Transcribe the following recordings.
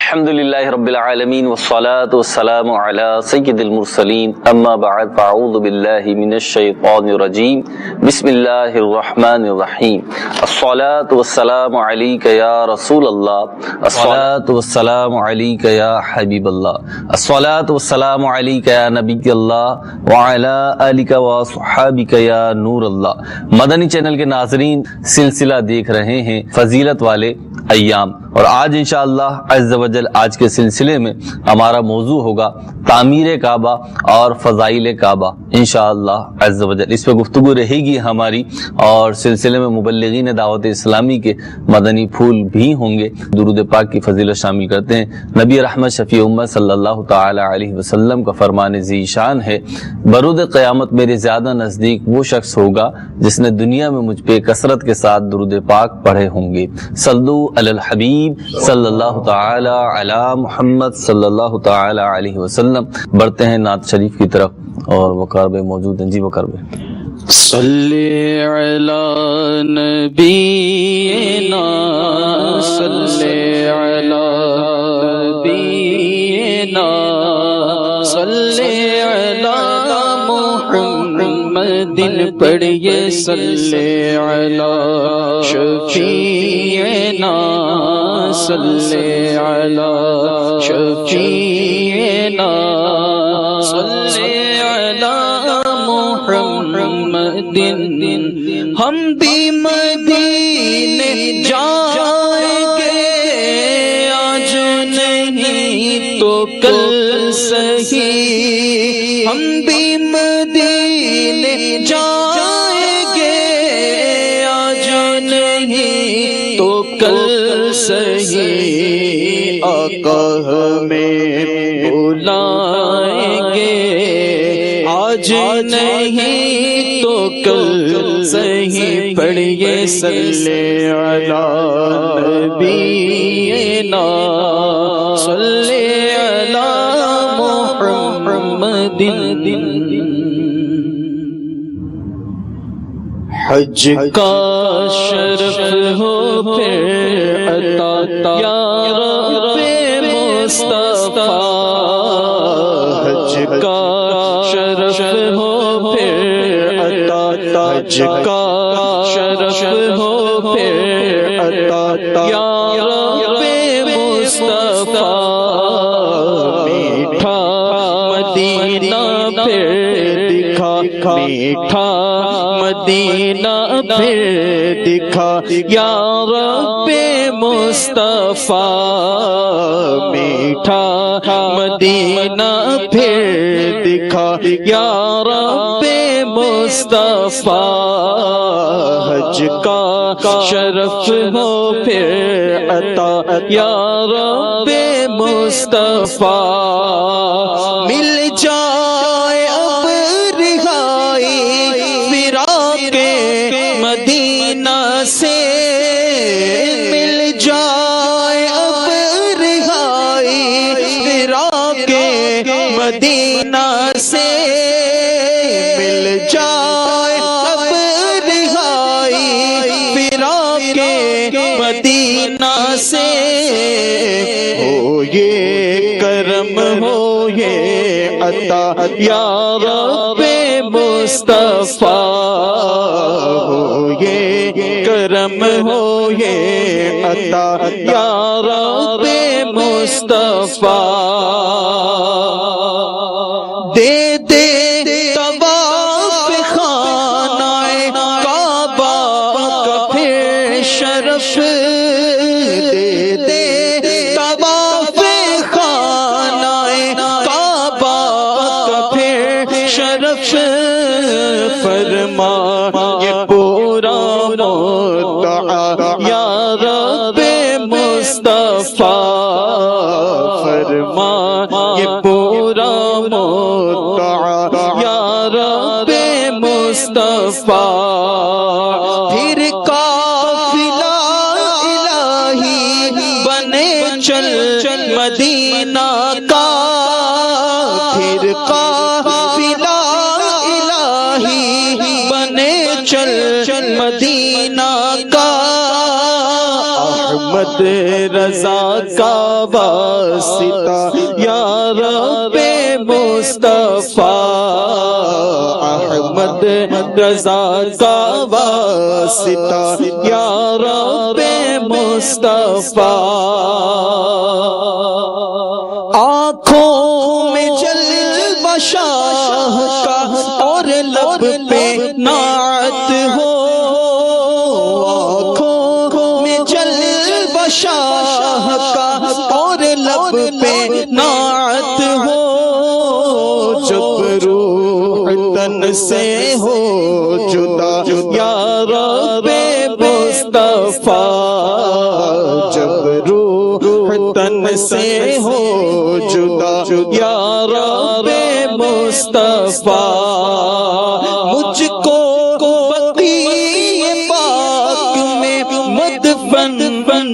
الحمدللہ رب العالمین والصلاة والسلام علی سید المرسلین اما بعد فاعوذ باللہ من الشیطان الرجیم بسم اللہ الرحمن الرحیم الصلاة والسلام علیک یا رسول اللہ الصلاة والسلام علیک یا حبیب اللہ الصلاة والسلام علیک یا نبی اللہ وعلی آلک وصحابک یا نور اللہ۔ مدنی چینل کے ناظرین، سلسلہ دیکھ رہے ہیں فضیلت والے ایام، اور آج انشاءاللہ عز وجل آج کے سلسلے میں ہمارا موضوع ہوگا تعمیر کعبہ اور فضائل کعبہ انشاءاللہ عز وجل۔ اس پہ گفتگو رہے گی ہماری، اور سلسلے میں مبلغین دعوت اسلامی کے مدنی پھول بھی ہوں گے۔ درود پاک کی فضیلت شامل کرتے ہیں۔ نبی رحمت شفیع امت صلی اللہ تعالی علیہ وسلم کا فرمان ذی شان ہے، برود قیامت میرے زیادہ نزدیک وہ شخص ہوگا جس نے دنیا میں مجھ پہ کثرت کے ساتھ درود پاک پڑھے ہوں گے۔ صلو علی الحبیب صلی اللہ تعالی علی محمد صلی اللہ تعالی علیہ وسلم۔ بڑھتے ہیں نعت شریف کی طرف، اور وقار بھائی موجود ہیں۔ جی وقار بھائی۔ صلی علی نبینا صلی علی نبینا صلی علی محمد پڑھیے صلی علی شفیعنا صلی علی شفیعنا صلی علی محمد۔ ہم بھی مدینے جائیں گے، آج نہیں تو کل سہی۔ ہم بھی مدینے جائیں گے، آج نہیں تو کل سہی۔ آقا ہمیں بلائیں گے، آج نہیں تو کل سہی۔ پڑھیے صلی علی نبینا صلی علی محمد۔ حج کا شرف ہو پھر عطا یا رب مصطفیٰ۔ حج کا شرف ہو پھر عطا، حج کا شرف ہو پھر عطا یا رب مصطفیٰ۔ میٹھا مدینہ پھر دکھا، میٹھا مدینہ پھر دکھا یا رب مصطفیٰ۔ میٹھا مدینہ پھر دکھا یا رب مصطفیٰ۔ حج کا شرف ہو پھر عطا یا رب مصطفیٰ۔ مل جائے اب رہائی فراق مدینہ سے، مل جائے اب رہائی فراق مدینہ سے، مل جائے اب رہائی فراق مدینہ سے۔ ہو یہ کرم ہو یہ عطا یا رب مصطفیٰ۔ ہو یہ کرم ہو یہ عطا یا رب مصطفیٰ۔ دے دے طواف خانہ کعبہ کا پھر شرف، دے دے طواف خانہ کعبہ کا پھر شرف۔ فرما یہ پورا مدعا یا رب مصطفیٰ۔ فرما یہ پورا مدعا یا رب مصطفیٰ۔ پھر قافلہ الہی بنے چل مدینہ کا، پھر قافلہ الہی بنے چل مدینہ کا۔ احمد رضا کا واسطہ یا رب مصطفیٰ، احمد رضا کا واسطہ یا رب مصطفیٰ، آنکھوں میں جلوہ شاہ کا اور لب پہ نعت ہو، آنکھوں میں جلوہ شاہ کا اور لب پہ نعت ہو، جب روح تن سے ہو جدا یا رب مصطفیٰ، جب روح تن سے ہو جدا یا رب مصطفیٰ، مجھ کو بقیع پاک میں مدفن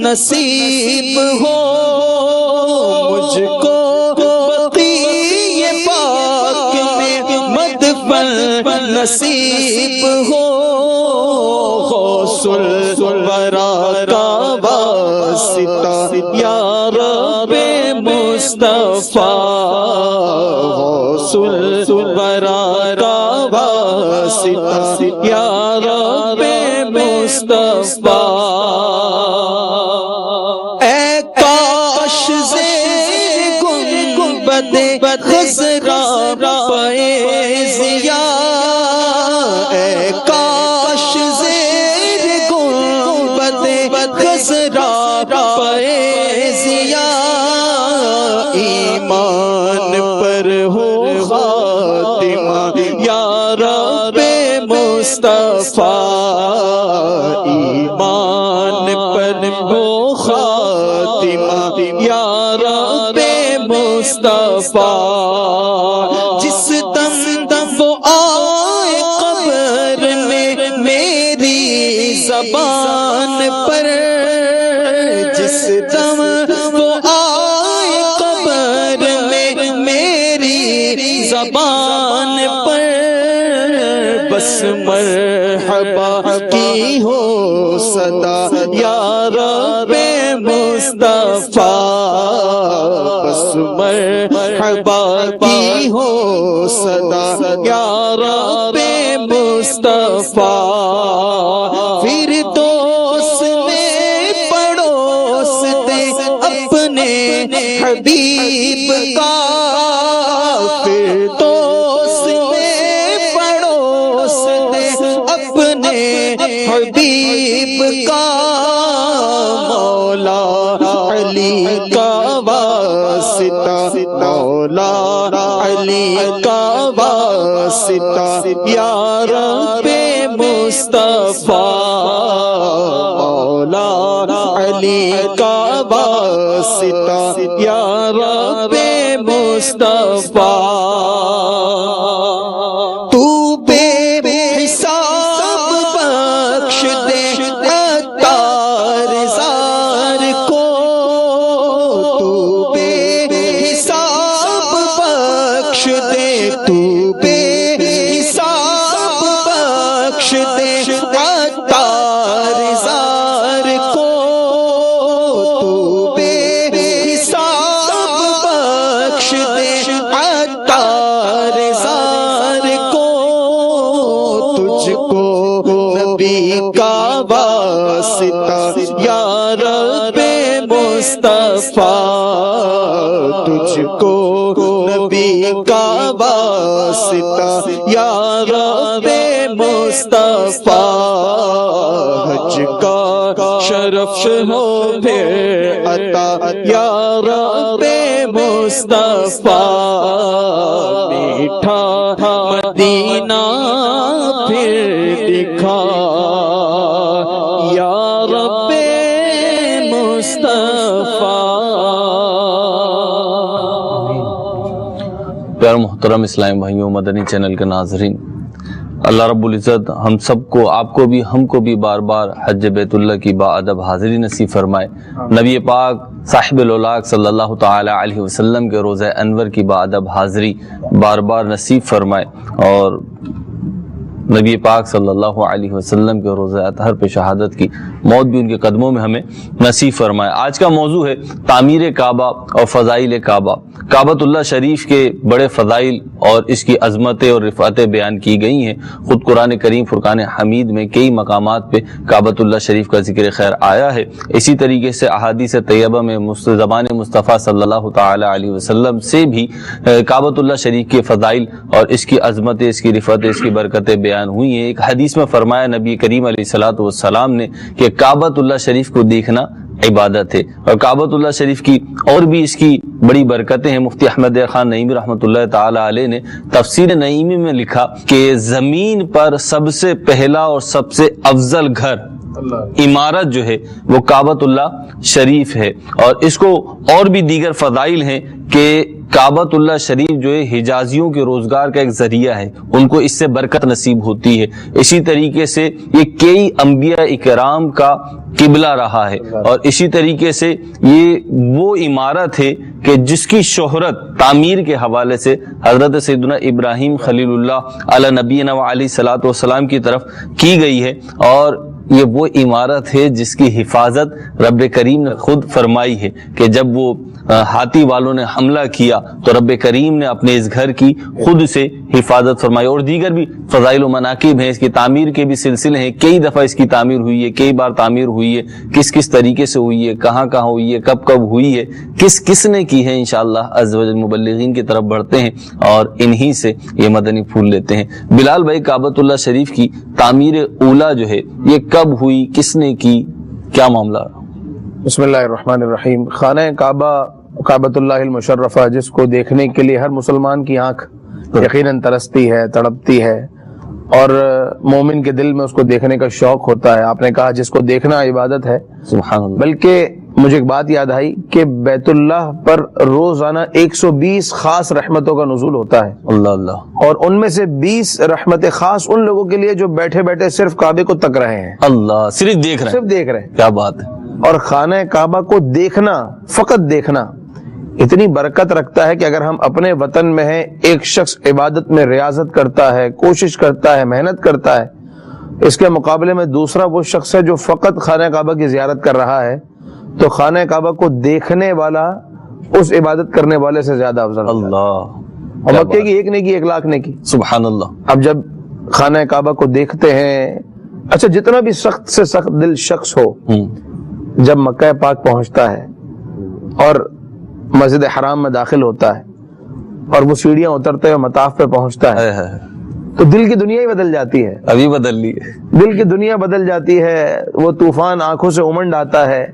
نصیب ہو، مجھ کو بقیع پاک میں مدفن نصیب ہو، غوث الورا کا واسطہ یا رب مصطفیٰ، غوث الورا کا واسطہ یا رب مصطفیٰ، اے کاش زیر گنبد خضرا فیضیا، اے کاش زیر گنبد خضرا فیضیا، ایمان پر ہو خاتمہ یا رب مصطفیٰ، ایمان پر ہو خاتمہ یا رب مصطفیٰ، جس دم وہ آئے قبر میں میری زبان پر، جس دم وہ آئے قبر میں میری زبان پر، بس مرحبا کی ہو صدا یا رب مصطفیٰ، بس مرحبا کی ہو صدا یا رب مصطفیٰ، فردوس میں پڑوس دے اپنے حبیب کا، فردوس میں پڑوس دے اپنے حبیب کا، مولا علی کا واسطہ، مولا علی کا واسطہ یا رب مصطفیٰ، مولا علی کا واسطہ یا رب مصطفیٰ، تو بے حساب بخش دے عطار زار کو، تو بے حساب بخش دے، تو بے حساب بخش دے عطار زار کو، تو بے حساب بخش دے عطار زار کو، تجھ کو نبی کا واسطہ یا رب مصطفیٰ، تجھ کو نبی کا واسطہ یا رب مصطفیٰ، حج کا شرف ہو پھر عطا یا رب مصطفیٰ، میٹھا مدینہ پھر دکھا یا رب مصطفیٰ۔ پیار محترم اسلام بھائیوں، مدنی چینل کے ناظرین، اللہ رب العزت ہم سب کو، آپ کو بھی، ہم کو بھی بار بار حج بیت اللہ کی باادب حاضری نصیب فرمائے، نبی پاک صاحب الاولاق صلی اللہ تعالی علیہ وسلم کے روزہ انور کی باادب حاضری بار بار نصیب فرمائے، اور نبی پاک صلی اللہ علیہ وسلم کے روزہ اطہر پہ شہادت کی، موت بھی ان کے قدموں میں ہمیں نصیب فرمائے۔ آج کا موضوع ہے تعمیر کعبہ اور فضائل کعبہ۔ کعبۃ اللہ شریف کے بڑے فضائل اور اس کی عظمتیں اور رفعتیں بیان کی گئی ہیں۔ خود قرآن کریم فرقان حمید میں کئی مقامات پہ کعبۃ اللہ شریف کا ذکر خیر آیا ہے۔ اسی طریقے سے احادیث طیبہ میں زبان مصطفیٰ صلی اللہ تعالی علیہ وسلم سے بھی کعبۃ اللہ شریف کے فضائل اور اس کی عظمتیں، اس کی رفعتیں، اس کی برکتیں بیان ہوئی ہیں۔ ایک حدیث میں فرمایا نبی کریم علیہ الصلوۃ والسلام نے کہ کعبۃ اللہ شریف کو دیکھنا عبادت ہے، اور کعبۃ اللہ شریف کی اور بھی اس کی بڑی برکتیں ہیں۔ مفتی احمد خان نعیمی رحمۃ اللہ تعالی علیہ نے تفسیر نعیمی میں لکھا کہ زمین پر سب سے پہلا اور سب سے افضل گھر، عمارت جو ہے وہ کعبۃ اللہ شریف ہے، اور اس کو اور بھی دیگر فضائل ہیں کہ کعبۃ اللہ شریف جو ہے حجازیوں کے روزگار کا ایک ذریعہ ہے، ان کو اس سے برکت نصیب ہوتی ہے۔ اسی طریقے سے یہ کئی انبیاء اکرام کا قبلہ رہا ہے، اور اسی طریقے سے یہ وہ عمارت ہے کہ جس کی شہرت تعمیر کے حوالے سے حضرت سیدنا ابراہیم خلیل اللہ علی نبینا علیہ الصلوۃ والسلام کی طرف کی گئی ہے، اور یہ وہ عمارت ہے جس کی حفاظت رب کریم نے خود فرمائی ہے کہ جب وہ ہاتھی والوں نے حملہ کیا تو رب کریم نے اپنے اس گھر کی خود سے حفاظت فرمائی۔ اور دیگر بھی فضائل و مناقب ہیں، اس کی تعمیر کے بھی سلسلے ہیں، کئی دفعہ اس کی تعمیر ہوئی ہے، کئی بار تعمیر ہوئی ہے، کس کس طریقے سے ہوئی ہے، کہاں کہاں ہوئی ہے، کب کب ہوئی ہے، کس کس نے کی ہے۔ انشاءاللہ عز و جل مبلغین کی طرف بڑھتے ہیں اور انہی سے یہ مدنی پھول لیتے ہیں۔ بلال بھائی، کعبۃ اللہ شریف کی تعمیر اولا جو ہے یہ کب ہوئی، کس نے کی، کیا معاملہ؟ بسم اللہ الرحمن الرحیم۔ خانہ کعبہ، کعبۃ اللہ المشرفہ، جس کو دیکھنے کے لیے ہر مسلمان کی آنکھ یقیناً ترستی ہے، تڑپتی ہے، اور مومن کے دل میں اس کو دیکھنے کا شوق ہوتا ہے۔ آپ نے کہا جس کو دیکھنا عبادت ہے، سبحان اللہ۔ بلکہ مجھے ایک بات یاد آئی کہ بیت اللہ پر روزانہ 120 خاص رحمتوں کا نزول ہوتا ہے، اللہ اللہ، اور ان میں سے 20 رحمتیں خاص ان لوگوں کے لیے جو بیٹھے بیٹھے صرف کعبے کو تک رہے ہیں، اللہ، صرف دیکھ رہے ہیں، صرف دیکھ رہے ہیں۔ کیا بات ہے۔ اور خانہ کعبہ کو دیکھنا، فقط دیکھنا، اتنی برکت رکھتا ہے کہ اگر ہم اپنے وطن میں ہیں، ایک شخص عبادت میں ریاضت کرتا ہے، کوشش کرتا ہے، محنت کرتا ہے، اس کے مقابلے میں دوسرا وہ شخص ہے جو فقط خانہ کعبہ کی زیارت کر رہا ہے، تو خانہ کعبہ کو دیکھنے والا اس عبادت کرنے والے سے زیادہ افضل ہوتا ہے۔ اللہ، اور مکے کی ایک نیکی 1 لاکھ نیکی۔ سبحان اللہ۔ اب جب خانہ کعبہ کو دیکھتے ہیں، اچھا جتنا بھی سخت سے سخت دل شخص ہو، جب مکہ پاک پہنچتا ہے اور مسجد حرام میں داخل ہوتا ہے اور وہ سیڑھیاں اترتے ہوئے مطاف پہ پہنچتا ہے، تو دل کی دنیا ہی بدل جاتی ہے۔ ابھی بدل لی ہے، دل کی دنیا بدل جاتی ہے، وہ طوفان آنکھوں سے امنڈ آتا ہے۔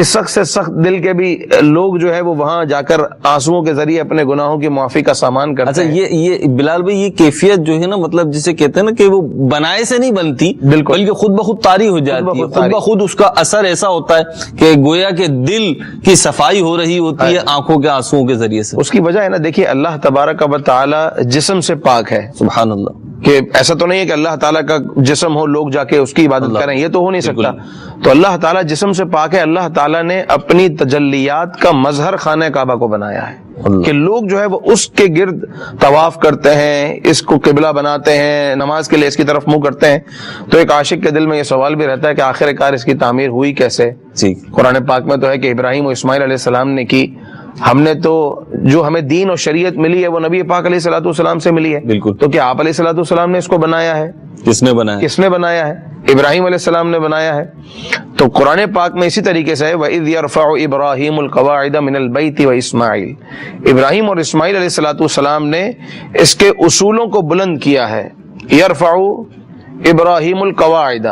سخت سے سخت دل کے بھی لوگ جو ہے وہ وہاں جا کر آنسوؤں کے ذریعے اپنے گناہوں کی معافی کا سامان کرتے ہیں۔ اچھا، یہ بلال بھائی، یہ کیفیت جو ہے نا، مطلب جسے کہتے ہیں نا کہ وہ بنائے سے نہیں بنتی، بالکل، بلکہ خود بخود طاری ہو جاتی ہے، خود بخود اس کا اثر ایسا ہوتا ہے کہ گویا کہ دل کی صفائی ہو رہی ہوتی ہے آنکھوں کے آنسوؤں کے ذریعے سے۔ اس کی وجہ ہے نا، دیکھیے اللہ تبارک و تعالی جسم سے پاک ہے، سبحان اللہ، کہ ایسا تو نہیں ہے کہ اللہ تعالیٰ کا جسم ہو، لوگ جا کے اس کی عبادت کریں، یہ تو ہو نہیں سکتا۔ تو اللہ تعالیٰ جسم سے پاک ہے، اللہ تعالیٰ نے اپنی تجلیات کا مظہر خانہ کعبہ کو بنایا ہے کہ لوگ جو ہے وہ اس کے گرد طواف کرتے ہیں، اس کو قبلہ بناتے ہیں، نماز کے لیے اس کی طرف منہ کرتے ہیں۔ تو ایک عاشق کے دل میں یہ سوال بھی رہتا ہے کہ آخر کار اس کی تعمیر ہوئی کیسے؟ قرآن پاک میں تو ہے کہ ابراہیم و اسماعیل علیہ السلام نے کی۔ ہم نے تو جو ہمیں دین اور شریعت ملی ہے وہ نبی پاک علیہ الصلوۃ والسلام سے ملی ہے، بالکل۔ تو کیا آپ علیہ الصلوۃ والسلام نے اس کو بنایا ہے؟ کس نے بنایا؟ کس نے بنایا ہے؟ ابراہیم علیہ السلام نے بنایا ہے۔ تو قرآن پاک میں اسی طریقے سے ہے وَإِذْ يَرْفَعُ إِبْرَاهِيمُ الْقَوَاعِدَ مِنَ الْبَيْتِ وَإِسْمَاعِيل، ابراہیم اور اسماعیل علیہ الصلوۃ والسلام نے اس کے اصولوں کو بلند کیا ہے۔ یرفع ابراہیم القواعد،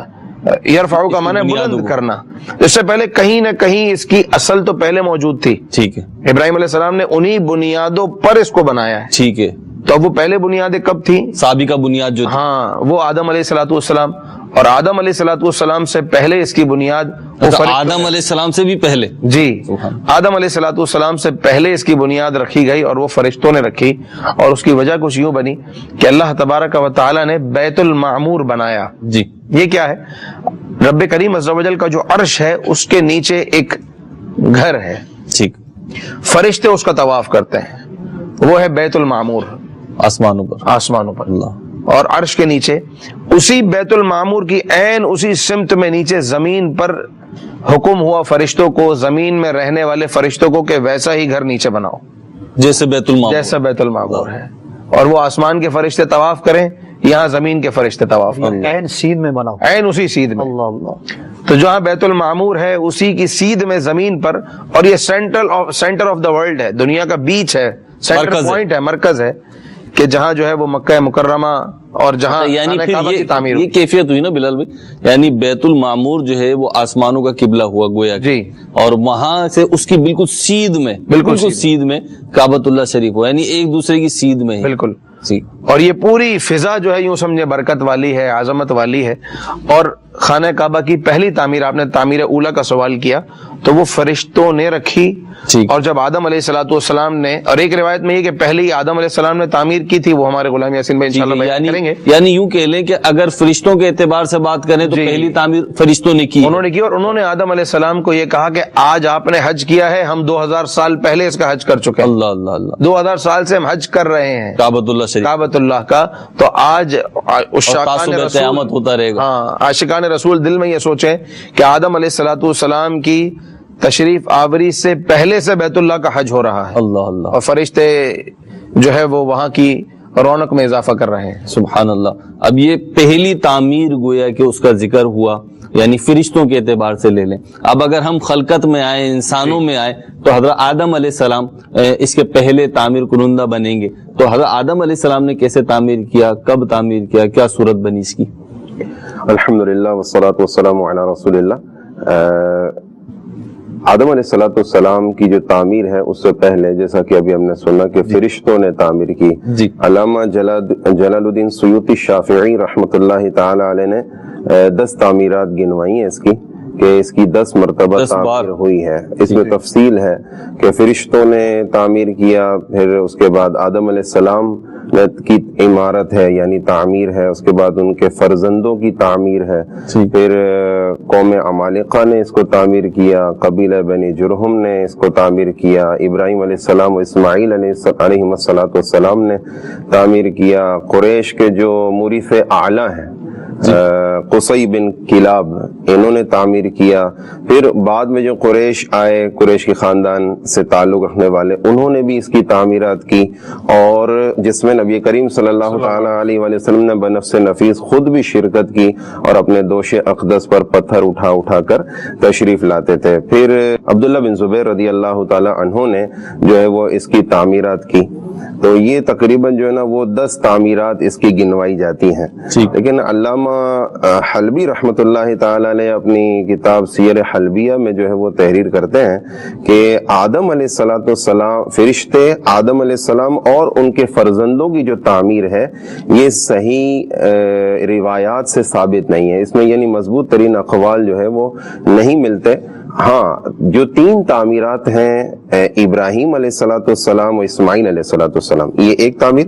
یرفع کا معنی بلند کرنا۔ اس سے پہلے کہیں نہ کہیں اس کی اصل تو پہلے موجود تھی، ٹھیک ہے، ابراہیم علیہ السلام نے انہی بنیادوں پر اس کو بنایا ہے، ٹھیک ہے۔ تو اب وہ پہلے بنیادیں کب تھی؟ سابقہ بنیاد جو تھی، ہاں، وہ آدم علیہ الصلوۃ والسلام، اور آدم علیہ الصلوۃ والسلام سے پہلے اس کی بنیاد آدم علیہ السلام سے بھی پہلے، جی، آدم علیہ الصلوۃ والسلام سے پہلے اس کی بنیاد رکھی گئی اور وہ فرشتوں نے رکھی، اور اس کی وجہ کچھ یوں بنی کہ اللہ تبارک و تعالی نے بیت المعمور بنایا۔ جی، یہ کیا ہے؟ رب کریم عز و جل کا جو عرش ہے اس کے نیچے ایک گھر ہے، ٹھیک، فرشتے اس کا طواف کرتے ہیں، وہ ہے بیت المعمور، آسمانوں پر، آسمانوں پر۔ اللہ، اور عرش کے نیچے، اسی بیت المعمور کی عین اسی سمت میں نیچے زمین پر حکم ہوا فرشتوں کو، زمین میں رہنے والے فرشتوں کو، کہ ویسا ہی گھر نیچے بناؤ جیسے بیت المعمور، جیسا بیت المعمور ہے، اور وہ آسمان کے فرشتے طواف کریں، یہاں زمین کے فرشتے طواف کریں، عین سیدھ میں بناؤ، عین اسی سیدھ میں۔ اللہ اللہ، تو جہاں بیت المعمور ہے اسی کی سیدھ میں زمین پر، اور یہ سینٹر آف دا ورلڈ ہے، دنیا کا بیچ ہے، سینٹر مرکز ہے، پوائنٹ ہے، مرکز ہے، کہ جہاں جو ہے وہ مکہ مکرمہ اور جہاں یعنی خانہ پھر کعبہ کی تعمیر یہ کیفیت ہوئی نا بلال بھائی، یعنی بیت المعمور جو ہے وہ آسمانوں کا قبلہ ہوا گویا کہ، جی، اور وہاں سے اس کی بالکل سیدھ میں، بالکل سیدھ میں کعبۃ اللہ شریف ہوا، یعنی ایک دوسرے کی سیدھ میں ہی۔ بالکل جی، اور یہ پوری فضا جو ہے یوں سمجھے برکت والی ہے، عظمت والی ہے۔ اور خانہ کعبہ کی پہلی تعمیر، آپ نے تعمیر اولا کا سوال کیا، تو وہ فرشتوں نے رکھی، اور جب آدم علیہ الصلوۃ والسلام نے، اور ایک روایت میں یہ کہ پہلے آدم علیہ السلام نے تعمیر کی تھی، وہ ہمارے غلام یاسین بھائی انشاءاللہ بیان کریں گے۔ یعنی یوں کہہ لیں کہ اگر فرشتوں کے اعتبار سے بات کریں تو پہلی تعمیر فرشتوں نے کی، انہوں نے کی، اور انہوں نے آدم علیہ السلام کو یہ کہا کہ آج آپ نے حج کیا ہے، ہم 2000 سال پہلے اس کا حج کر چکے ہیں، اللہ اللہ اللہ، 2000 سال سے ہم حج کر رہے ہیں کعبۃ اللہ شریف، کعبۃ اللہ کا۔ تو آج عاشقان رسول، قیامت ہوتا رہے گا، ہاں، عاشقان رسول دل میں یہ سوچیں کہ آدم علیہ الصلوۃ والسلام کی تشریف آوری سے پہلے سے بیت اللہ کا حج ہو رہا ہے، اللہ اللہ، اور فرشتے جو ہے وہ وہاں کی رونق میں اضافہ کر رہے ہیں۔ سبحان اللہ۔ اب یہ پہلی تعمیر گویا کہ اس کا ذکر ہوا، یعنی فرشتوں کے اعتبار سے لے لیں۔ اب اگر ہم خلقت میں آئے، انسانوں میں آئے، تو حضرت آدم علیہ السلام اس کے پہلے تعمیر کنندہ بنیں گے، تو حضرت آدم علیہ السلام نے کیسے تعمیر کیا، کب تعمیر کیا، کیا صورت بنی اس کی؟ الحمدللہ والصلاة والسلام علی رسول اللہ۔ آدم علیہ الصلوۃ والسلام کی جو تعمیر ہے اس سے پہلے، جیسا کہ ابھی ہم نے سنا کہ فرشتوں نے تعمیر کی، علامہ جلال الدین سیوطی شافعی رحمۃ اللہ تعالی علیہ نے 10 تعمیرات گنوائی ہیں اس کی، کہ اس کی 10 مرتبہ تعمیر ہوئی ہے۔ اس میں تفصیل ہے کہ فرشتوں نے تعمیر کیا، پھر اس کے بعد آدم علیہ السلام کی عمارت ہے یعنی تعمیر ہے، اس کے بعد ان کے فرزندوں کی تعمیر ہے، پھر قوم عمالقہ نے اس کو تعمیر کیا، قبیلہ بنی جرہم نے اس کو تعمیر کیا، ابراہیم علیہ السلام و اسماعیل علیہ السلام نے تعمیر کیا، قریش کے جو مورث اعلیٰ ہیں قصی بن کلاب، انہوں نے تعمیر کیا، پھر بعد میں جو قریش آئے، قریش کے خاندان سے تعلق رکھنے والے، انہوں نے بھی اس کی تعمیرات کی، اور جس میں نبی کریم صلی اللہ تعالی علیہ وآلہ وسلم نے بنفس نفیس خود بھی شرکت کی، اور اپنے دوش اقدس پر پتھر اٹھا اٹھا کر تشریف لاتے تھے۔ پھر عبداللہ بن زبیر رضی اللہ تعالی عنہ نے جو ہے وہ اس کی تعمیرات کی۔ تو یہ تقریباً جو ہے نا وہ 10 تعمیرات اس کی گنوائی جاتی ہیں، لیکن علامہ حلبی رحمۃ اللہ تعالی نے اپنی کتاب سیر حلبیہ میں جو ہے وہ تحریر کرتے ہیں کہ آدم علیہ الصلوۃ والسلام، فرشتے آدم علیہ السلام اور ان کے فرزندوں کی جو تعمیر ہے یہ صحیح روایات سے ثابت نہیں ہے، اس میں یعنی مضبوط ترین اقوال جو ہے وہ نہیں ملتے۔ ہاں، جو 3 تعمیرات ہیں ابراہیم علیہ الصلوۃ والسلام و اسماعیل علیہ الصلوۃ والسلام، یہ ایک تعمیر،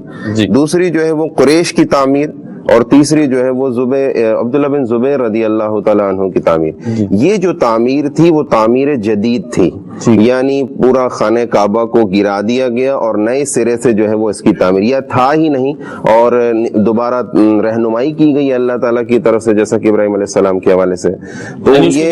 دوسری جو ہے وہ قریش کی تعمیر، اور تیسری جو ہے وہ عبداللہ بن زبیر رضی اللہ تعالیٰ عنہ کی تعمیر۔ یہ جو تعمیر تھی وہ تعمیر جدید تھی، یعنی پورا خانہ کعبہ کو گرا دیا گیا اور نئے سرے سے جو ہے وہ اس کی تعمیر، یہ تھا ہی نہیں، اور دوبارہ رہنمائی کی گئی اللہ تعالیٰ کی طرف سے، جیسا کہ ابراہیم علیہ السلام کے حوالے سے۔ تو یہ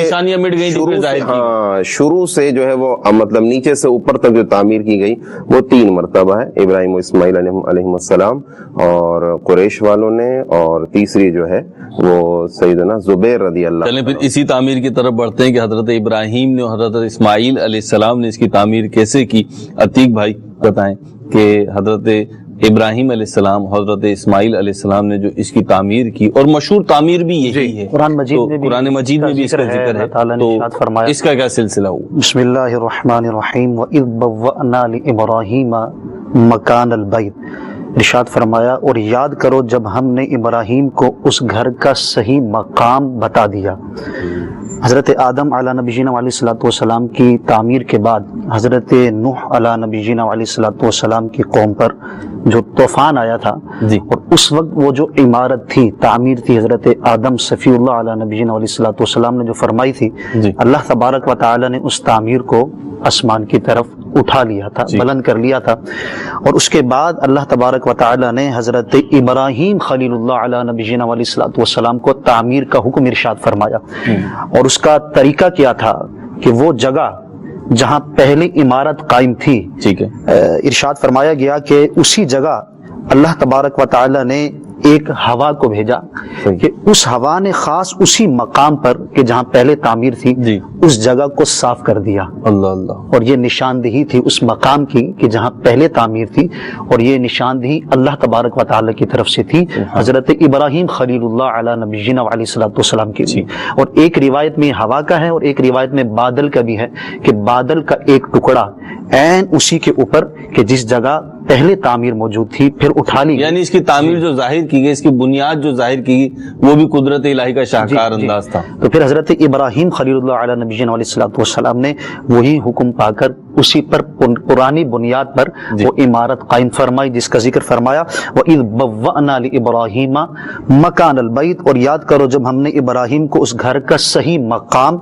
شروع سے جو ہے وہ مطلب نیچے سے اوپر تک جو تعمیر کی گئی وہ 3 مرتبہ ہے، ابراہیم و اسماعیل علیہ السلام اور قریش والوں نے، اور تیسری جو ہے وہ سیدنا زبیر رضی اللہ۔ چلیں پھر اسی تعمیر کی طرف بڑھتے ہیں کہ حضرت ابراہیم نے اور حضرت اسماعیل علیہ السلام نے اس کی تعمیر کیسے کی۔ عتیق بھائی بتائیں کہ حضرت ابراہیم علیہ السلام، حضرت اسماعیل علیہ السلام نے جو اس کی تعمیر کی، اور مشہور تعمیر بھی یہی ہے، قرآن مجید میں بھی اس کا ذکر ہے، تو اس کا کیا سلسلہ ہوا؟ بسم اللہ الرحمن الرحیم، وَإِذْ بَوَّأْنَا لِإِبْرَاهِيمَ مَكَانَ الْبَيْتِ، ارشاد فرمایا اور یاد کرو جب ہم نے ابراہیم کو اس گھر کا صحیح مقام بتا دیا۔ حضرت آدم علیہ نبینا علیہ الصلوۃ والسلام کی تعمیر کے بعد حضرت نوح علیہ نبینا علیہ الصلوۃ والسلام کی قوم پر جو طوفان آیا تھا، اور اس وقت وہ جو عمارت تھی، تعمیر تھی، حضرت آدم صفی اللہ علیہ نبینا علیہ الصلوۃ والسلام نے جو فرمائی تھی، اللہ تبارک و تعالی نے اس تعمیر کو آسمان کی طرف اٹھا لیا تھا، بلند کر لیا تھا. اور اس کے بعد اللہ تبارک و تعالی نے حضرت ابراہیم خلیل اللہ علیہ نبینا علیہ الصلوۃ والسلام کو تعمیر کا حکم ارشاد فرمایا. اور اس کا طریقہ کیا تھا کہ وہ جگہ جہاں پہلی عمارت قائم تھی، ٹھیک ہے، ارشاد فرمایا گیا کہ اسی جگہ اللہ تبارک و تعالی نے ایک ہوا کو بھیجا کہ اس ہوا نے خاص اسی مقام پر کہ جہاں پہلے تعمیر تھی اس جگہ کو صاف کر دیا. اللہ اللہ. اور یہ نشاندہی تھی اس مقام کی کہ جہاں پہلے تعمیر تھی، اور یہ نشاندہی اللہ تبارک و تعالی کی طرف سے تھی حضرت ابراہیم خلیل اللہ علیہ نبینا علیہ الصلوۃ والسلام کی تھی. اور ایک روایت میں ہوا کا ہے اور ایک روایت میں بادل کا بھی ہے کہ بادل کا ایک ٹکڑا عین اسی کے اوپر کہ جس جگہ پہلے تعمیر موجود تھی پھر اٹھا لی. یعنی اس کی تعمیر جو ظاہر کی گئی، اس کی بنیاد جو ظاہر کی گئی، وہ بھی قدرت الہی کا شاہکار انداز تھا. تو پھر حضرت ابراہیم خلیل اللہ علیہ نبینا علیہ الصلوۃ والسلام نے وہی حکم پا کر اسی پر پرانی بنیاد پر وہ عمارت قائم فرمائی جس کا ذکر فرمایا وَإِذْ بَوَّأْنَا لِإِبْرَاهِيمَ مَكَانَ الْبَيْتِ. اور یاد کرو جب ہم نے ابراہیم کو اس گھر کا صحیح مقام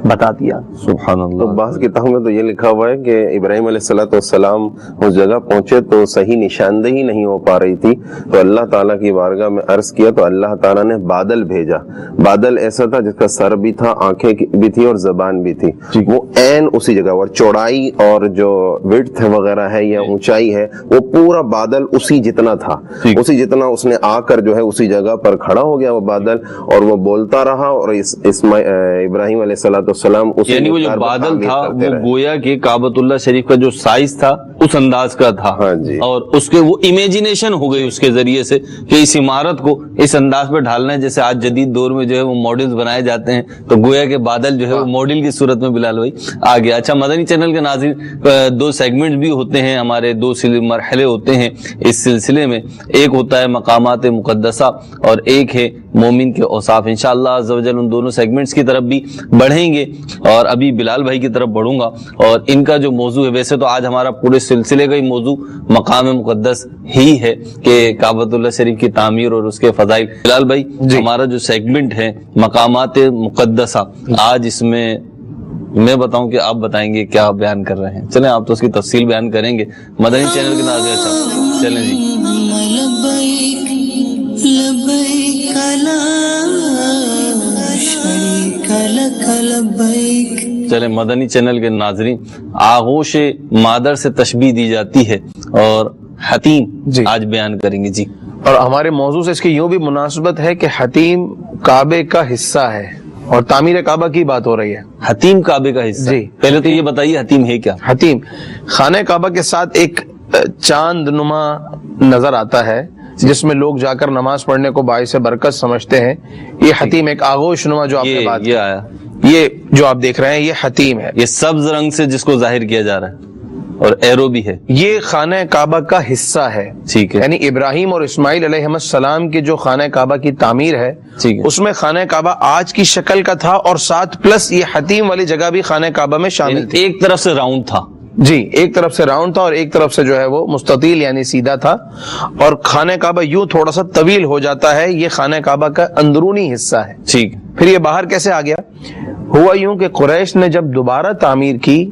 بتا دیا. سبحان اللہ. تو بعض کتابوں میں تو یہ لکھا ہوا ہے کہ ابراہیم علیہ الصلوۃ والسلام اس جگہ پہنچے تو صحیح نشاندہی نہیں ہو پا رہی تھی، تو اللہ تعالیٰ کی بارگاہ میں عرض کیا تو اللہ تعالیٰ نے بادل بھیجا. بادل ایسا تھا جس کا سر بھی تھا، آنکھیں بھی تھی اور زبان بھی تھی. وہ عین اسی جگہ، اور چوڑائی اور جو وڈتھ وغیرہ ہے یا اونچائی ہے وہ پورا بادل اسی جتنا تھا، اسی جتنا اس نے آ کر جو ہے اسی جگہ پر کھڑا ہو گیا وہ بادل، اور وہ بولتا رہا. اور ابراہیم علیہ الصلوۃ والسلام یعنی وہ جو بادل تھا وہ گویا کہ کعبۃ اللہ شریف کا جو سائز تھا اس انداز کا تھا. اور اس کے وہ امیجنیشن ہو گئی اس کے ذریعے سے کہ اس عمارت کو اس انداز پہ ڈھالنا ہے جیسے آج جدید دور میں جو ہے وہ ماڈلز بنائے جاتے ہیں، تو گویا کہ بادل جو ہے وہ ماڈل کی صورت میں بلال بھائی آ گیا. اچھا، مدنی چینل کے ناظرین، دو سیگمنٹ بھی ہوتے ہیں ہمارے، دو مرحلے ہوتے ہیں اس سلسلے میں. ایک ہوتا ہے مقامات مقدسہ اور ایک ہے مومن کے اوصاف. انشاءاللہ عز و جل ان دونوں سیگمنٹس کی طرف بھی بڑھیں گے، اور ابھی بلال بھائی کی طرف بڑھوں گا. اور ان کا جو موضوع ہے، ویسے تو آج ہمارا پورے سلسلے کا ہی موضوع مقام مقدس ہی ہے کہ کعبۃ اللہ شریف کی تعمیر اور اس کے فضائل. بلال بھائی، ہمارا جو سیگمنٹ ہے مقامات مقدسہ، آج اس میں بتاؤں کہ آپ بتائیں گے کیا بیان کر رہے ہیں؟ چلیں آپ تو اس کی تفصیل بیان کریں گے. مدنی چینل کے ناظرین چلیں جی. چلیں مدنی چینل کے ناظرین، آغوش مادر سے تشبیہ دی جاتی ہے اور حتیم آج بیان کریں گے. جی. اور ہمارے موضوع سے اس کی یوں بھی مناسبت ہے کہ حتیم کعبے کا حصہ ہے اور تعمیر کعبہ کی بات ہو رہی ہے. حتیم کعبے کا حصہ. جی. پہلے تو یہ بتائیے حتیم ہے کیا؟ حتیم خانہ کعبہ کے ساتھ ایک چاند نما نظر آتا ہے جس میں لوگ جا کر نماز پڑھنے کو باعث برکت سمجھتے ہیں. یہ حتیم ایک آغوش نما جو آپ نے بات یہ آیا، یہ جو آپ دیکھ رہے ہیں یہ حتیم ہے. یہ سبز رنگ سے جس کو ظاہر کیا جا رہا ہے اور ایرو بھی ہے، یہ خانہ کعبہ کا حصہ ہے. ٹھیک ہے. یعنی ابراہیم اور اسماعیل علیہ السلام کی جو خانہ کعبہ کی تعمیر ہے اس میں خانہ کعبہ آج کی شکل کا تھا، اور ساتھ پلس یہ حتیم والی جگہ بھی خانہ کعبہ میں شامل تھی. ایک طرف سے راؤنڈ تھا. جی، ایک طرف سے راؤنڈ تھا اور ایک طرف سے جو ہے وہ مستطیل یعنی سیدھا تھا. اور خانہ کعبہ یوں تھوڑا سا طویل ہو جاتا ہے. یہ خانہ کعبہ کا اندرونی حصہ ہے. ٹھیک. پھر یہ باہر کیسے آ گیا؟ ہوا یوں کہ قریش نے جب دوبارہ تعمیر کی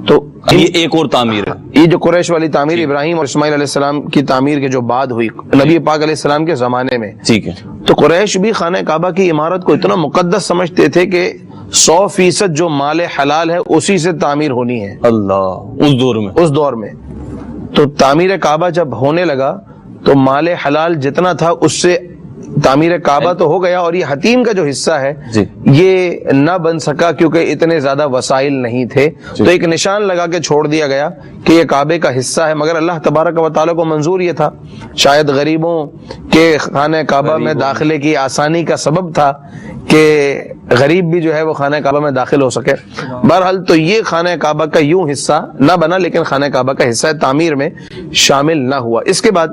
تو یہ ایک اور تعمیر ہے. یہ جو قریش والی تعمیر ابراہیم اور اسماعیل علیہ السلام کی تعمیر کے جو بعد ہوئی نبی پاک علیہ السلام کے زمانے میں، ٹھیک ہے، تو قریش بھی خانہ کعبہ کی عمارت کو اتنا مقدس سمجھتے تھے کہ 100% جو مال حلال ہے اسی سے تعمیر ہونی ہے. اللہ، اس دور میں تو تعمیر کعبہ جب ہونے لگا تو مال حلال جتنا تھا اس سے تعمیر کعبہ تو ہو گیا، اور یہ حتیم کا جو حصہ ہے یہ نہ بن سکا کیونکہ اتنے زیادہ وسائل نہیں تھے. تو ایک نشان لگا کے چھوڑ دیا گیا کہ یہ کعبے کا حصہ ہے. مگر اللہ تبارک و تعالیٰ کو منظور یہ تھا، شاید غریبوں کے خانہ کعبہ میں داخلے کی آسانی کا سبب تھا کہ غریب بھی جو ہے وہ خانہ کعبہ میں داخل ہو سکے. بہرحال تو یہ خانہ کعبہ کا یوں حصہ نہ بنا، لیکن خانہ کعبہ کا حصہ تعمیر میں شامل نہ ہوا. اس کے بعد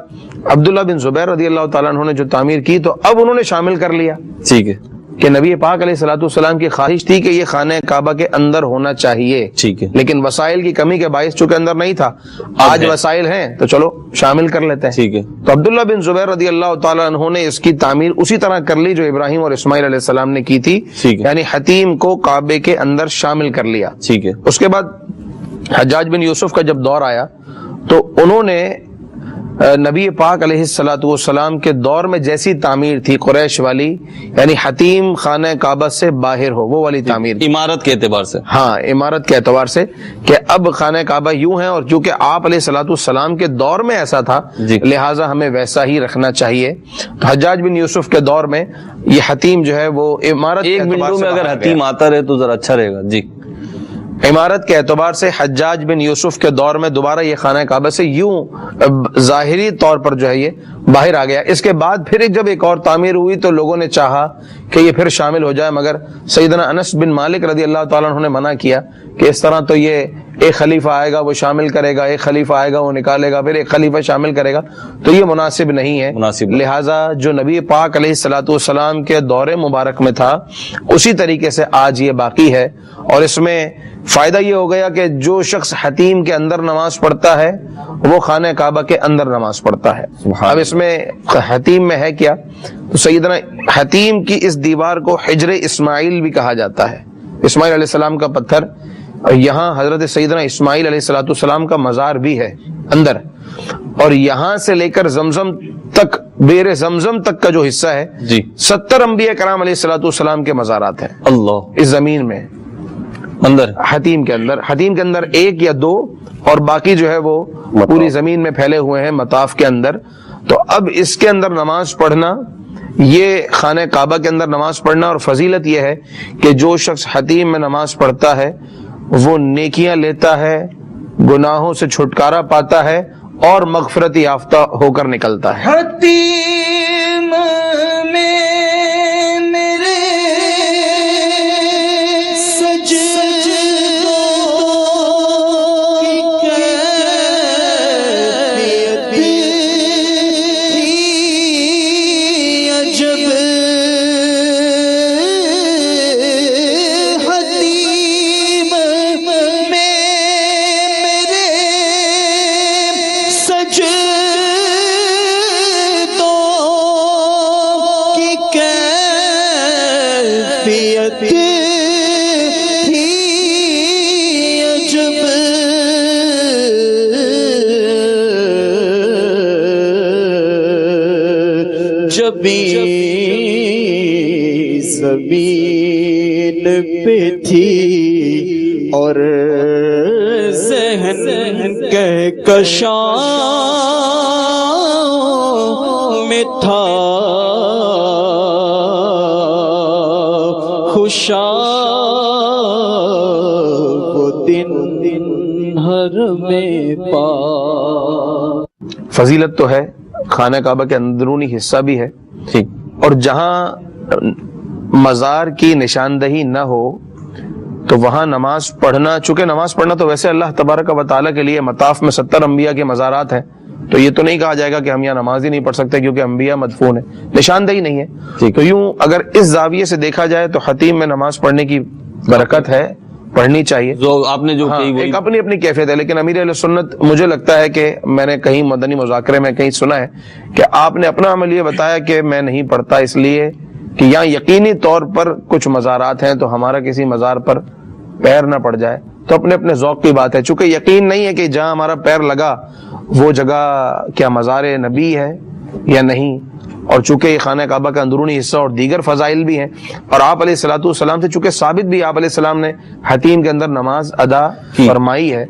عبداللہ بن زبیر رضی اللہ تعالیٰ عنہ نے جو تعمیر کی تو اب انہوں نے شامل کر لیا. ٹھیک ہے. کہ نبی پاک علیہ الصلوۃ والسلام کی خواہش تھی کہ یہ خانہ کعبہ کے اندر ہونا چاہیے. ٹھیک ہے. لیکن وسائل کی کمی کے باعث چونکہ اندر نہیں تھا، آج وسائل ہیں تو چلو شامل کر لیتے ہیں. ٹھیک ہے. تو عبداللہ بن زبیر رضی اللہ تعالیٰ عنہ نے اس کی تعمیر اسی طرح کر لی جو ابراہیم اور اسماعیل علیہ السلام نے کی تھی. یعنی حتیم کو کعبے کے اندر شامل کر لیا. ٹھیک ہے. اس کے بعد حجاج بن یوسف کا جب دور آیا تو انہوں نے نبی پاک علیہ الصلوۃ والسلام کے دور میں جیسی تعمیر تھی قریش والی، یعنی حتیم خانہ کعبہ سے باہر ہو، وہ والی تعمیر، عمارت کے اعتبار سے، ہاں عمارت کے اعتبار سے، کہ اب خانہ کعبہ یوں ہے، اور چونکہ آپ علیہ الصلوۃ والسلام کے دور میں ایسا تھا لہٰذا ہمیں ویسا ہی رکھنا چاہیے۔ تو حجاج بن یوسف کے دور میں یہ حتیم جو ہے وہ عمارت ایک ونڈو میں اگر حتیم آتا رہے تو ذرا اچھا رہے گا۔ جی، عمارت کے اعتبار سے حجاج بن یوسف کے دور میں دوبارہ یہ خانہ کعبہ سے یوں ظاہری طور پر جو ہے یہ باہر آ گیا۔ اس کے بعد پھر جب ایک اور تعمیر ہوئی تو لوگوں نے چاہا کہ یہ پھر شامل ہو جائے، مگر سیدنا انس بن مالک رضی اللہ تعالیٰ عنہ نے منع کیا کہ اس طرح تو یہ ایک خلیفہ آئے گا وہ شامل کرے گا، ایک خلیفہ آئے گا وہ نکالے گا، پھر ایک خلیفہ شامل کرے گا، تو یہ مناسب نہیں ہے۔ لہٰذا جو نبی پاک علیہ الصلوۃ والسلام کے دور مبارک میں تھا اسی طریقے سے آج یہ باقی ہے، اور اس میں فائدہ یہ ہو گیا کہ جو شخص حتیم کے اندر نماز پڑھتا ہے وہ خانہ کعبہ کے اندر نماز پڑھتا ہے۔ اب اس میں حتیم میں ہے کیا؟ تو سیدنا حتیم کی اس دیوار کو حجر اسماعیل بھی کہا جاتا ہے، اسماعیل علیہ السلام کا پتھر، یہاں حضرت سیدنا اسماعیل علیہ الصلوۃ والسلام کا مزار بھی ہے اندر، اور یہاں سے لے کر زمزم تک، بیر زمزم تک کا جو حصہ ہے 70 انبیاء کرام علیہ الصلوۃ والسلام کے مزارات ہیں اللہ اس زمین میں اندر، حتیم کے اندر ایک یا دو، اور باقی جو ہے وہ پوری زمین میں پھیلے ہوئے ہیں مطاف کے اندر۔ تو اب اس کے اندر نماز پڑھنا، یہ خانہ کعبہ کے اندر نماز پڑھنا، اور فضیلت یہ ہے کہ جو شخص حتیم میں نماز پڑھتا ہے وہ نیکیاں لیتا ہے، گناہوں سے چھٹکارا پاتا ہے اور مغفرت یافتہ ہو کر نکلتا ہے۔ حتیم میں میرے زمین پہ تھی اور ذہن کہکشاں میں تھا، خوشا وہ دن ہر میں پا۔ فضیلت تو ہے، خانہ کعبہ کے اندرونی حصہ بھی ہے، اور جہاں مزار کی نشاندہی نہ ہو تو وہاں نماز پڑھنا، چونکہ نماز پڑھنا تو ویسے اللہ تبارک و تعالیٰ کے لیے، مطاف میں 70 انبیاء کے مزارات ہیں، تو یہ تو نہیں کہا جائے گا کہ ہم یہاں نماز ہی نہیں پڑھ سکتے کیونکہ انبیاء مدفون ہیں، نشاندہی نہیں ہے۔ تو یوں اگر اس زاویے سے دیکھا جائے تو حتیم میں نماز پڑھنے کی برکت ہے، پڑھنی چاہیے، جو آپ نے جو ایک اپنی اپنی کیفیت ہے۔ لیکن امیر اہل سنت، مجھے لگتا ہے کہ میں نے کہیں مدنی مذاکرے میں کہیں سنا ہے کہ آپ نے اپنا عمل یہ بتایا کہ میں نہیں پڑھتا اس لیے کہ یہاں یقینی طور پر کچھ مزارات ہیں تو ہمارا کسی مزار پر پیر نہ پڑ جائے، تو اپنے اپنے ذوق کی بات ہے، چونکہ یقین نہیں ہے کہ جہاں ہمارا پیر لگا وہ جگہ کیا مزار نبی ہے یا نہیں، اور چونکہ یہ خانہ کعبہ کا اندرونی حصہ اور دیگر فضائل بھی ہیں، اور آپ علیہ الصلوۃ والسلام سے چونکہ ثابت بھی آپ علیہ السلام نے حتیم کے اندر نماز ادا فرمائی ہے،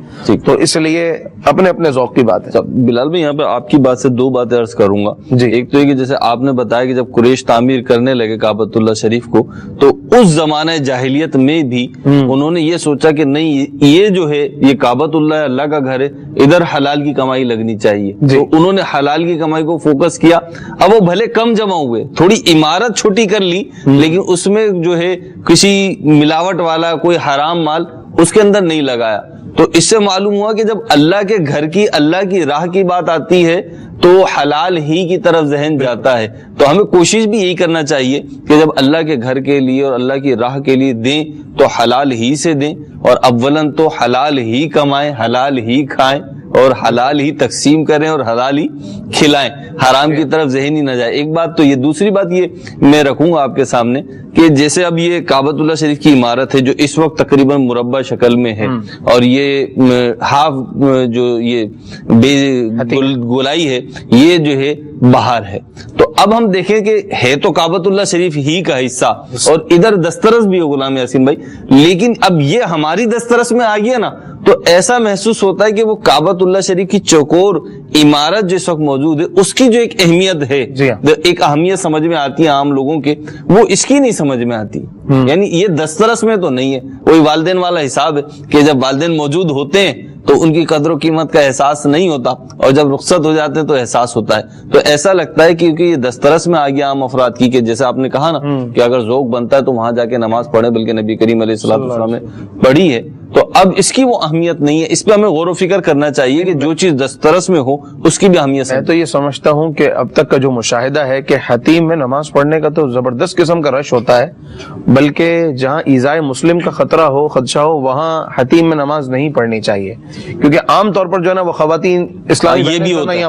تو اس لیے اپنے اپنے ذوق کی بات ہے۔ بلال بھائی، یہاں پہ آپ کی بات سے دو باتیں عرض کروں گا۔ ایک تو یہ کہ جیسے آپ نے بتایا کہ جب قریش تعمیر کرنے لگے کعبۃ اللہ شریف کو تو اس زمانہ جاہلیت میں بھی انہوں نے یہ سوچا کہ نہیں، یہ جو ہے یہ کعبۃ اللہ اللہ کا گھر ہے، ادھر حلال کی کمائی لگنی چاہیے، تو انہوں نے حلال کی کمائی کو فوکس کیا۔ اب وہ بھلے کم جمع ہوئے، تھوڑی عمارت چھوٹی کر لی، لیکن اس میں جو ہے کسی ملاوٹ والا کوئی حرام مال اس کے اندر نہیں لگایا۔ تو اس سے معلوم ہوا کہ جب اللہ کے گھر کی، اللہ کی راہ کی بات آتی ہے تو حلال ہی کی طرف ذہن جاتا ہے۔ تو ہمیں کوشش بھی یہی کرنا چاہیے کہ جب اللہ کے گھر کے لیے اور اللہ کی راہ کے لیے دیں تو حلال ہی سے دیں، اور اولاً تو حلال ہی کمائیں، حلال ہی کھائیں، اور حلال ہی تقسیم کریں اور حلال ہی کھلائیں، حرام کی طرف ذہن ہی نہ جائے. ایک بات تو یہ. دوسری بات یہ میں رکھوں گا آپ کے سامنے کہ جیسے اب یہ کعبۃ اللہ شریف کی عمارت ہے جو اس وقت تقریباً مربع شکل میں ہے اور یہ ہاف جو یہ بے گولائی ہے یہ جو ہے باہر ہے، تو اب ہم دیکھیں کہ ہے تو کعبۃ اللہ شریف ہی کا حصہ اور ادھر دسترس بھی ہے غلام یاسین بھائی، لیکن اب یہ ہماری دسترس میں آ گیا نا تو ایسا محسوس ہوتا ہے کہ وہ کعبۃ اللہ شریف کی چوکور عمارت جس وقت موجود ہے اس کی جو ایک اہمیت ہے، ایک اہمیت سمجھ میں آتی ہے عام لوگوں کے، وہ اس کی نہیں سمجھ میں آتی. یعنی یہ دسترس میں تو نہیں ہے، وہی والدین والا حساب ہے کہ جب والدین موجود ہوتے ہیں تو ان کی قدر و قیمت کا احساس نہیں ہوتا اور جب رخصت ہو جاتے ہیں تو احساس ہوتا ہے. تو ایسا لگتا ہے کہ یہ دسترس میں آ گیا عام افراد کی کہ جیسے آپ نے کہا نا کہ اگر ذوق بنتا ہے تو وہاں جا کے نماز پڑھیں، بلکہ نبی کریم علیہ الصلوۃ والسلام نے پڑھی ہے. تو اب اس کی وہ اہمیت نہیں ہے، اس پہ ہمیں غور و فکر کرنا چاہیے کہ جو چیز دسترس میں ہو اس کی بھی اہمیت ہے. میں تو یہ سمجھتا ہوں کہ اب تک کا جو مشاہدہ ہے کہ حتیم میں نماز پڑھنے کا تو زبردست قسم کا رش ہوتا ہے، بلکہ جہاں ایذائے مسلم کا خطرہ ہو، خدشہ ہو، وہاں حتیم میں نماز نہیں پڑھنی چاہیے، کیونکہ عام طور پر جو ہے نا وہ خواتین اسلامی یہ بھی ہوتا ہے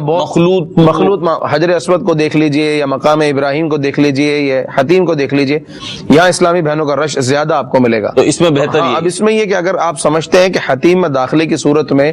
مخلوط حجر اسود کو دیکھ لیجئے یا مقام ابراہیم کو دیکھ لیجئے یا حتیم کو دیکھ لیجئے، یہاں اسلامی بہنوں کا رش زیادہ آپ کو ملے گا. تو اس میں بہتر اب اس میں یہ کہ اگر آپ سمجھتے ہیں کہ حتیم میں داخلے کی صورت میں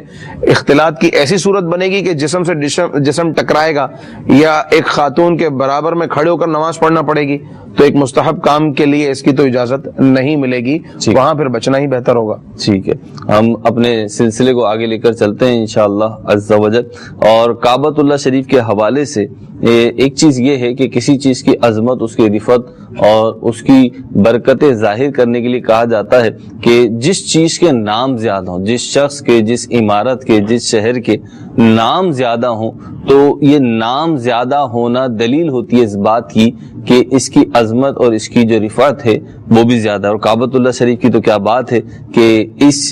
اختلاط کی ایسی صورت بنے گی کہ جسم سے جسم ٹکرائے گا یا ایک خاتون کے برابر میں کھڑے ہو کر نماز پڑھنا پڑے گی، تو ایک مستحب کام کے لیے اس کی تو اجازت نہیں ملے گی، وہاں پھر بچنا ہی بہتر ہوگا. ٹھیک ہے، ہم اپنے سلسلے کو آگے لے کر چلتے ہیں انشاءاللہ عز و جل. اور کعبۃ اللہ شریف کے حوالے سے ایک چیز یہ ہے کہ کسی چیز کی عظمت، اس کی رفعت اور اس کی برکتیں ظاہر کرنے کے لیے کہا جاتا ہے کہ جس چیز کے نام زیادہ ہوں، جس شخص کے، جس عمارت کے، جس شہر کے نام زیادہ ہوں تو یہ نام زیادہ ہونا دلیل ہوتی ہے اس بات کی کہ اس کی عظمت اور اس کی جو رفعت ہے وہ بھی زیادہ ہے. اور کعبۃ اللہ شریف کی تو کیا بات ہے کہ اس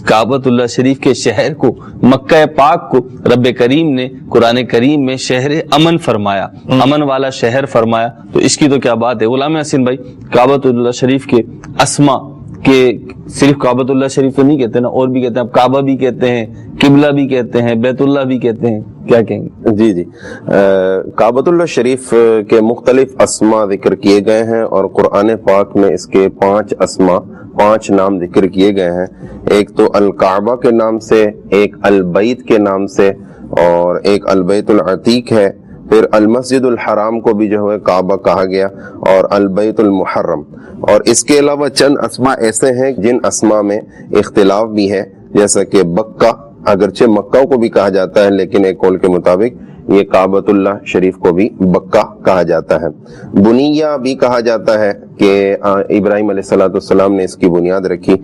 کعبۃ اللہ شریف کے شہر کو، مکہ پاک کو رب کریم نے قرآن کریم میں شہر امن فرمایا، امن والا شہر فرمایا، تو اس کی تو کیا بات ہے. غلام یاسین بھائی، کعبۃ اللہ شریف کے اسما کہ صرف کعبۃ اللہ شریف تو نہیں کہتے نا، اور بھی کہتے ہیں، اب کعبہ بھی کہتے ہیں، قبلہ بھی کہتے ہیں، بیت اللہ بھی کہتے ہیں، کیا کہیں گے؟ جی کعبۃ اللہ شریف کے مختلف اسما ذکر کیے گئے ہیں اور قرآن پاک میں اس کے 5 نام ذکر کیے گئے ہیں. ایک تو الکعبہ کے نام سے، ایک البیت کے نام سے، اور ایک البیت العتیق ہے. پھر المسجد الحرام کو بھی جو ہے کعبہ کہا گیا، اور البیت المحرم. اور اس کے علاوہ چند اسما ایسے ہیں جن اسما میں اختلاف بھی ہے، جیسا کہ بکہ، اگرچہ مکہ کو بھی کہا جاتا ہے لیکن ایک قول کے مطابق یہ کعبۃ اللہ شریف کو بھی بکہ کہا جاتا ہے. بنیہ بھی کہا جاتا ہے کہ ابراہیم علیہ السلام نے اس کی بنیاد رکھی،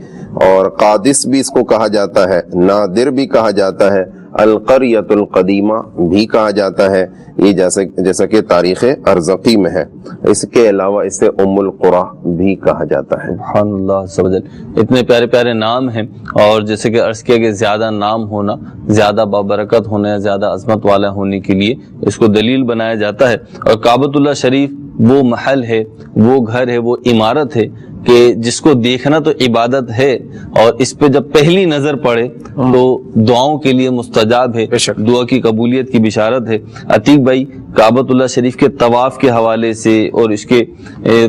اور قادس بھی اس کو کہا جاتا ہے، نادر بھی کہا جاتا ہے، القریۃ القدیمہ بھی کہا جاتا ہے، یہ جیسا کہ تاریخ ارزقی میں ہے. اس کے علاوہ اسے ام القری بھی کہا جاتا ہے. سبحان اللہ عز و جل، اتنے پیارے پیارے نام ہیں، اور جیسے کہ عرض کیا کہ زیادہ نام ہونا، زیادہ بابرکت ہونا یا زیادہ عظمت والا ہونے کے لیے اس کو دلیل بنایا جاتا ہے. اور کعبۃ اللہ شریف وہ محل ہے، وہ گھر ہے، وہ عمارت ہے کہ جس کو دیکھنا تو عبادت ہے، اور اس پہ جب پہلی نظر پڑے تو دعاؤں کے لیے مستجاب ہے، دعا کی قبولیت کی بشارت ہے. عتیق بھائی، کعبۃ اللہ شریف کے طواف کے حوالے سے اور اس کے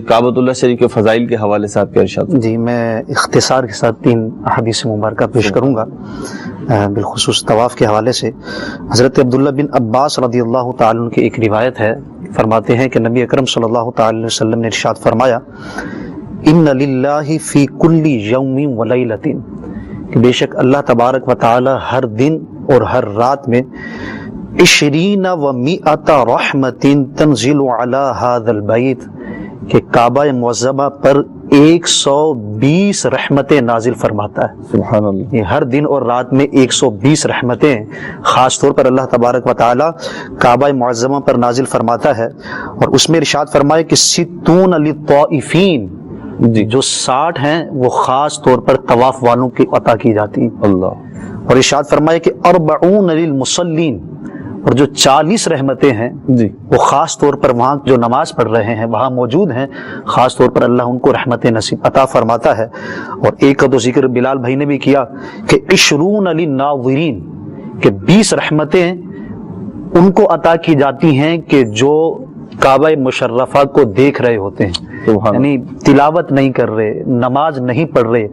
کعبۃ اللہ شریف کے فضائل کے حوالے سے آپ کے ارشاد؟ جی، میں اختصار کے ساتھ 3 حدیث مبارکہ پیش کروں گا بالخصوص طواف کے حوالے سے. حضرت عبداللہ بن عباس رضی اللہ تعالیٰ عنہ کی ایک روایت ہے، فرماتے ہیں کہ نبی اکرم صلی اللہ تعالی علیہ وسلم نے ارشاد فرمایا، ان للہ فی کل یوم ولیلۃ، کہ بے شک اللہ تبارک و تعالی ہر دن اور ہر رات میں 20 و 100 رحمت تنزل علی ھذا البیت، کہ کعبہ معظمہ پر 120 رحمتیں نازل فرماتا ہے. سبحان اللہ، یہ ہر دن اور رات میں 120 رحمتیں خاص طور پر اللہ تبارک و تعالی کعبہ معظمہ پر نازل فرماتا ہے. اور اس میں ارشاد فرمائے کہ 60 للطائفین، جو 60 ہیں وہ خاص طور پر طواف والوں کی عطا کی جاتی ہیں. اللہ. اور ارشاد فرمائے کہ 40 للمصلین، اور جو 40 رحمتیں ہیں وہ خاص طور پر وہاں جو نماز پڑھ رہے ہیں وہاں موجود ہیں، خاص طور پر اللہ ان کو رحمت نصیب عطا فرماتا ہے. اور ایک کا تو ذکر بلال بھائی نے بھی کیا کہ 20 للناظرین، کہ 20 رحمتیں ان کو عطا کی جاتی ہیں کہ جو کعبہ مشرفہ کو دیکھ رہے ہوتے ہیں، یعنی تلاوت نہیں کر رہے، نماز نہیں پڑھ رہے،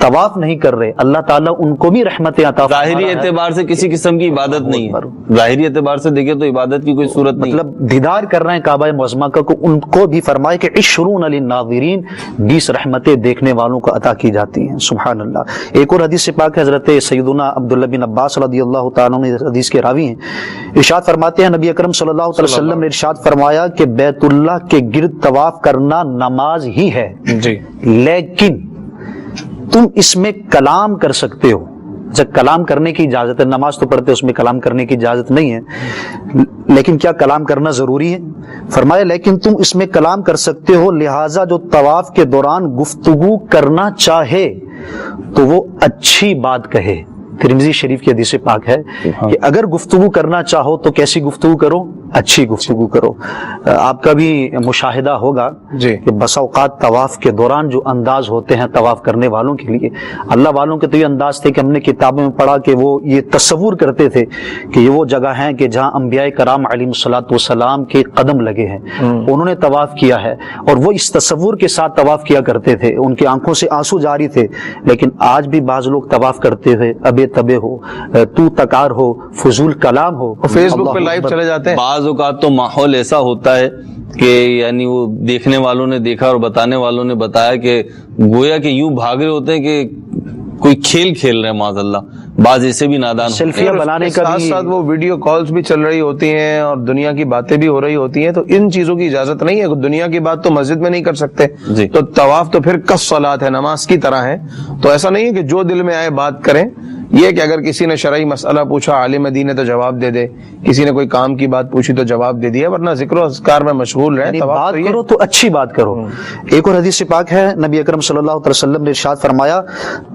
طواف نہیں کر رہے، اللہ تعالیٰ ان کو بھی رحمتیں عطا فرما رہا ہے۔ ظاہری اعتبار سے کسی قسم کی عبادت نہیں ہے، ظاہری اعتبار سے دیکھیں تو عبادت کی کوئی صورت نہیں، مطلب دیدار کر رہے ہیں کعبہ معظمہ کا، کو ان کو بھی فرمائے کہ 20 للناظرین، 20 رحمتیں دیکھنے والوں کو عطا کی جاتی ہیں۔ سبحان اللہ۔ ایک اور حدیث پاک ہے، حضرت سیدنا عبداللہ بن عباس رضی اللہ تعالیٰ عنہ حدیث کے راوی ہیں، ارشاد فرماتے ہیں نبی اکرم صلی اللہ علیہ وسلم نے ارشاد فرمایا کہ بیت اللہ کے گرد طواف کرنا نماز ہی ہے، جی، لیکن تم اس میں کلام کر سکتے ہو، جب کلام کرنے کی اجازت ہے، نماز تو پڑھتے اس میں کلام کرنے کی اجازت نہیں ہے، لیکن کیا کلام کرنا ضروری ہے؟ فرمایا لیکن تم اس میں کلام کر سکتے ہو، لہٰذا جو طواف کے دوران گفتگو کرنا چاہے تو وہ اچھی بات کہے۔ ترمذی شریف کی حدیث پاک ہے کہ اگر گفتگو کرنا چاہو تو کیسی گفتگو کرو؟ اچھی گفتگو کرو۔ آپ کا بھی مشاہدہ ہوگا جی کہ بس اوقات طواف کے دوران جو انداز ہوتے ہیں طواف کرنے والوں کے لیے، اللہ والوں کے تو یہ انداز تھے کہ ہم نے کتابوں میں پڑھا کہ وہ یہ تصور کرتے تھے کہ یہ وہ جگہ ہیں کہ جہاں انبیاء کرام علیہ الصلوۃ والسلام کے قدم لگے ہیں، انہوں نے طواف کیا ہے، اور وہ اس تصور کے ساتھ طواف کیا کرتے تھے، ان کی آنکھوں سے آنسو جاری تھے۔ لیکن آج بھی بعض لوگ طواف کرتے ہوئے ابے تبے ہو، تو تکار ہو، فضول کلام ہو، فیس بک پہ لائیو چلے جاتے ہیں۔ بعض اوقات تو ماحول ایسا ہوتا ہے کہ یعنی وہ دیکھنے والوں نے دیکھا اور بتانے والوں نے بتایا کہ گویا کہ یوں بھاگ رہے ہوتے ہیں کہ کوئی کھیل کھیل رہے ہیں، معاذ اللہ، بعض ایسے بھی نادان سیلفیاں بنانے کا ساتھ ساتھ وہ ویڈیو کالز بھی چل رہی ہوتی ہیں اور دنیا کی باتیں بھی ہو رہی ہوتی ہیں، تو ان چیزوں کی اجازت نہیں ہے۔ دنیا کی بات تو مسجد میں نہیں کر سکتے، جی۔ تو طواف تو پھر کالصلاۃ ہے، نماز کی طرح ہے۔ تو ایسا نہیں ہے کہ جو دل میں آئے بات کریں، یہ کہ اگر کسی نے شرعی مسئلہ پوچھا عالم دین ہے تو جواب دے دے، کسی نے کوئی کام کی بات پوچھی تو جواب دے دیا، ورنہ ذکر و اذکار میں مشغول رہے۔ بات کرو تو اچھی بات کرو۔ ایک اور حدیث پاک ہے، نبی اکرم صلی اللہ علیہ وسلم نے ارشاد فرمایا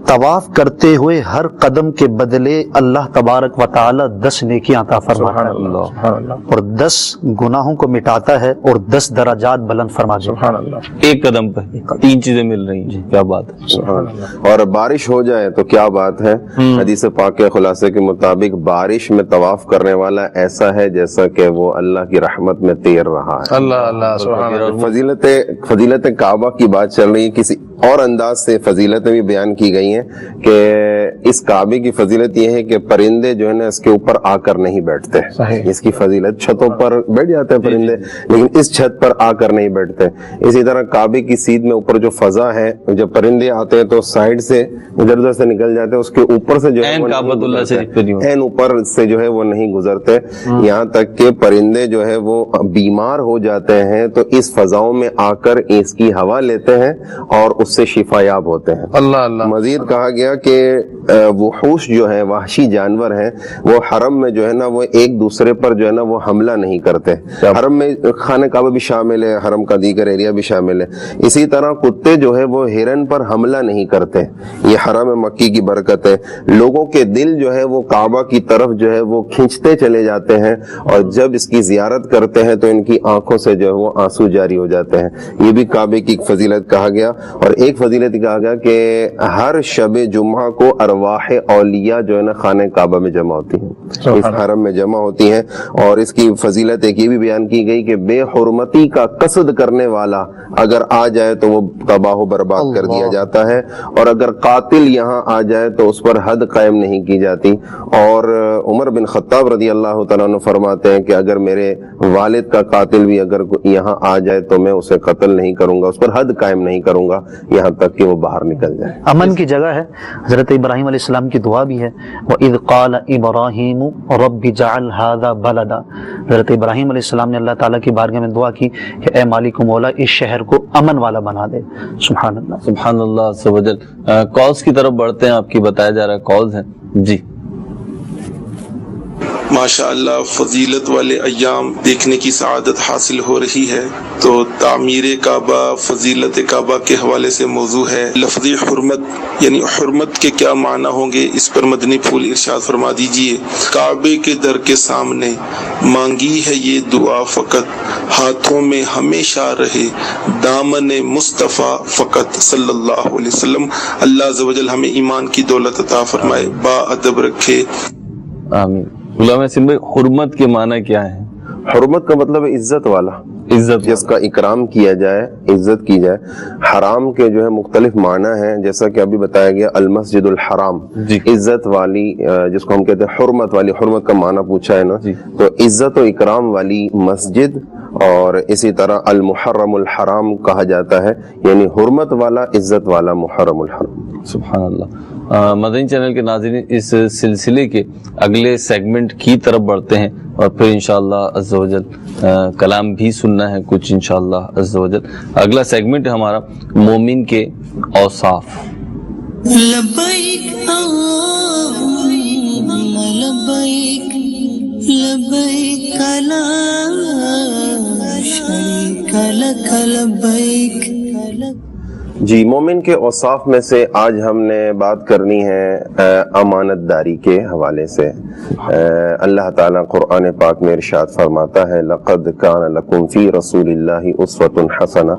طواف کرتے ہوئے ہر قدم کے بدلے اللہ تبارک و تعالی 10 نیکیاں عطا فرماتا ہے، اور 10 گناہوں کو مٹاتا ہے، اور 10 درجات بلند فرما دیتا ہے۔ ایک قدم پہ 3 چیزیں مل رہی ہیں، کیا بات ہے۔ اور بارش ہو جائے تو کیا بات ہے، حدیث پاک کے خلاصے کے مطابق بارش میں طواف کرنے والا ایسا ہے جیسا کہ وہ اللہ کی رحمت میں تیر رہا ہے۔ اللہ اللہ سبحان اللہ۔ فضیلت کعبہ کی بات چل رہی ہے، کسی اور انداز سے فضیلتیں بھی بیان کی گئی ہیں کہ اس کعبے کی فضیلت یہ ہے کہ پرندے جو ہے نا اس کے اوپر آ کر نہیں بیٹھتے، اس کی فضیلت، چھتوں پر بیٹھ جاتے ہیں پرندے لیکن اس چھت پر آ کر نہیں بیٹھتے۔ اسی طرح کعبے کی سیدھ میں اوپر جو فضا ہے، جب پرندے آتے ہیں تو سائڈ سے ادھر ادھر سے نکل جاتے ہیں، اس کے اوپر سے جو ہے کعبۃ اللہ سے این اوپر سے جو ہے وہ نہیں گزرتے، یہاں تک کہ پرندے جو ہے وہ بیمار ہو جاتے ہیں تو اس فضاؤں میں آ کر اس کی ہوا لیتے ہیں اور اس سے شفا یاب ہوتے ہیں۔ اللہ اللہ۔ مزید کہا گیا کہ وحوش جو ہے، وحشی جانور ہیں، وہ حرم میں جو ہے نا وہ ایک دوسرے پر جو ہے نا وہ حملہ نہیں کرتے۔ حرم میں خانہ کعبہ بھی شامل ہے، حرم کا دیگر ایریا بھی شامل ہے۔ اسی طرح کتے جو ہے وہ ہرن پر حملہ نہیں کرتے، یہ حرم مکی کی برکت ہے۔ لوگوں کے دل جو ہے وہ کعبہ کی طرف جو ہے وہ کھینچتے چلے جاتے ہیں، اور جب اس کی زیارت کرتے ہیں تو ان کی آنکھوں سے جو ہے وہ آنسو جاری ہو جاتے ہیں۔ یہ بھی کعبے کی فضیلت کہا گیا۔ اور ایک فضیلت کہا گیا کہ ہر شب جمعہ کو ارواح اولیاء جو ہے نا خانہ کعبہ میں جمع ہوتی ہیں، اس حرم میں جمع ہوتی ہیں۔ اور اس کی فضیلت ایک یہ بھی بیان کی گئی کہ بے حرمتی کا قصد کرنے والا اگر آ جائے تو وہ تباہ و برباد کر دیا جاتا ہے، اور اگر قاتل یہاں آ جائے تو اس پر حد قائم نہیں کی جاتی۔ اور عمر بن خطاب رضی اللہ تعالیٰ عنہ فرماتے ہیں کہ اگر میرے والد کا قاتل بھی اگر یہاں آ جائے تو میں اسے قتل نہیں کروں گا، اس پر حد قائم نہیں کروں گا یہاں تک کہ وہ باہر نکل جائے۔ امن کی جگہ ہے۔ حضرت ابراہیم علیہ السلام کی دعا بھی ہے، وَإِذْ قَالَ إِبْرَاهِيمُ رَبِّ اجْعَلْ هَذَا بَلَدًا۔ حضرت ابراہیم علیہ السلام نے اللہ تعالیٰ کی بارگاہ میں دعا کی کہ اے مالک و مولا اس شہر کو امن والا بنا دے۔ سبحان اللہ سبحان اللہ عز و جل۔ کالز کی طرف بڑھتے ہیں، آپ کی بتایا جا رہا ہے کالز ہیں جی۔ ماشاء اللہ فضیلت والے ایام دیکھنے کی سعادت حاصل ہو رہی ہے، تو تعمیر کعبہ، فضیلت کعبہ کے حوالے سے موضوع ہے لفظی حرمت، یعنی حرمت کے کیا معنی ہوں گے، اس پر مدنی پھول ارشاد فرما دیجئے۔ کعبے کے در کے سامنے مانگی ہے یہ دعا فقط، ہاتھوں میں ہمیشہ رہے دامن مصطفیٰ فقط صلی اللہ علیہ وسلم۔ اللہ عز و جل ہمیں ایمان کی دولت عطا فرمائے، با ادب رکھے۔ آمین. غلام یاسین بھائی، حرمت کے معنی کیا ہے؟ حرمت کا مطلب ہے عزت والا، عزت جس کا اکرام کیا جائے، عزت کی جائے. حرام کے جو ہے مختلف معنی ہیں، جیسا کہ ابھی بتایا گیا المسجد الحرام، جی. عزت والی، جس کو ہم کہتے ہیں حرمت والی. حرمت کا معنی پوچھا ہے نا، جی. تو عزت و اکرام والی مسجد. اور اسی طرح المحرم الحرام کہا جاتا ہے، یعنی حرمت والا، عزت والا محرم الحرام. سبحان اللہ. مدنی چینل کے ناظرین، اس سلسلے کے اگلے سیگمنٹ کی طرف بڑھتے ہیں اور پھر انشاءاللہ عز و جل کلام بھی سننا ہے کچھ انشاءاللہ عز و جل. اگلا سیگمنٹ ہے ہمارا مومن کے اوصاف. لبیک اللہم لبیک لبیک لا شریک لک لبیک. جی، مومن کے اوصاف میں سے آج ہم نے بات کرنی ہے امانت داری کے حوالے سے. اللہ تعالیٰ قرآن پاک میں ارشاد فرماتا ہے لقد کان لکم فی رسول اللہ اسوۃ حسنہ،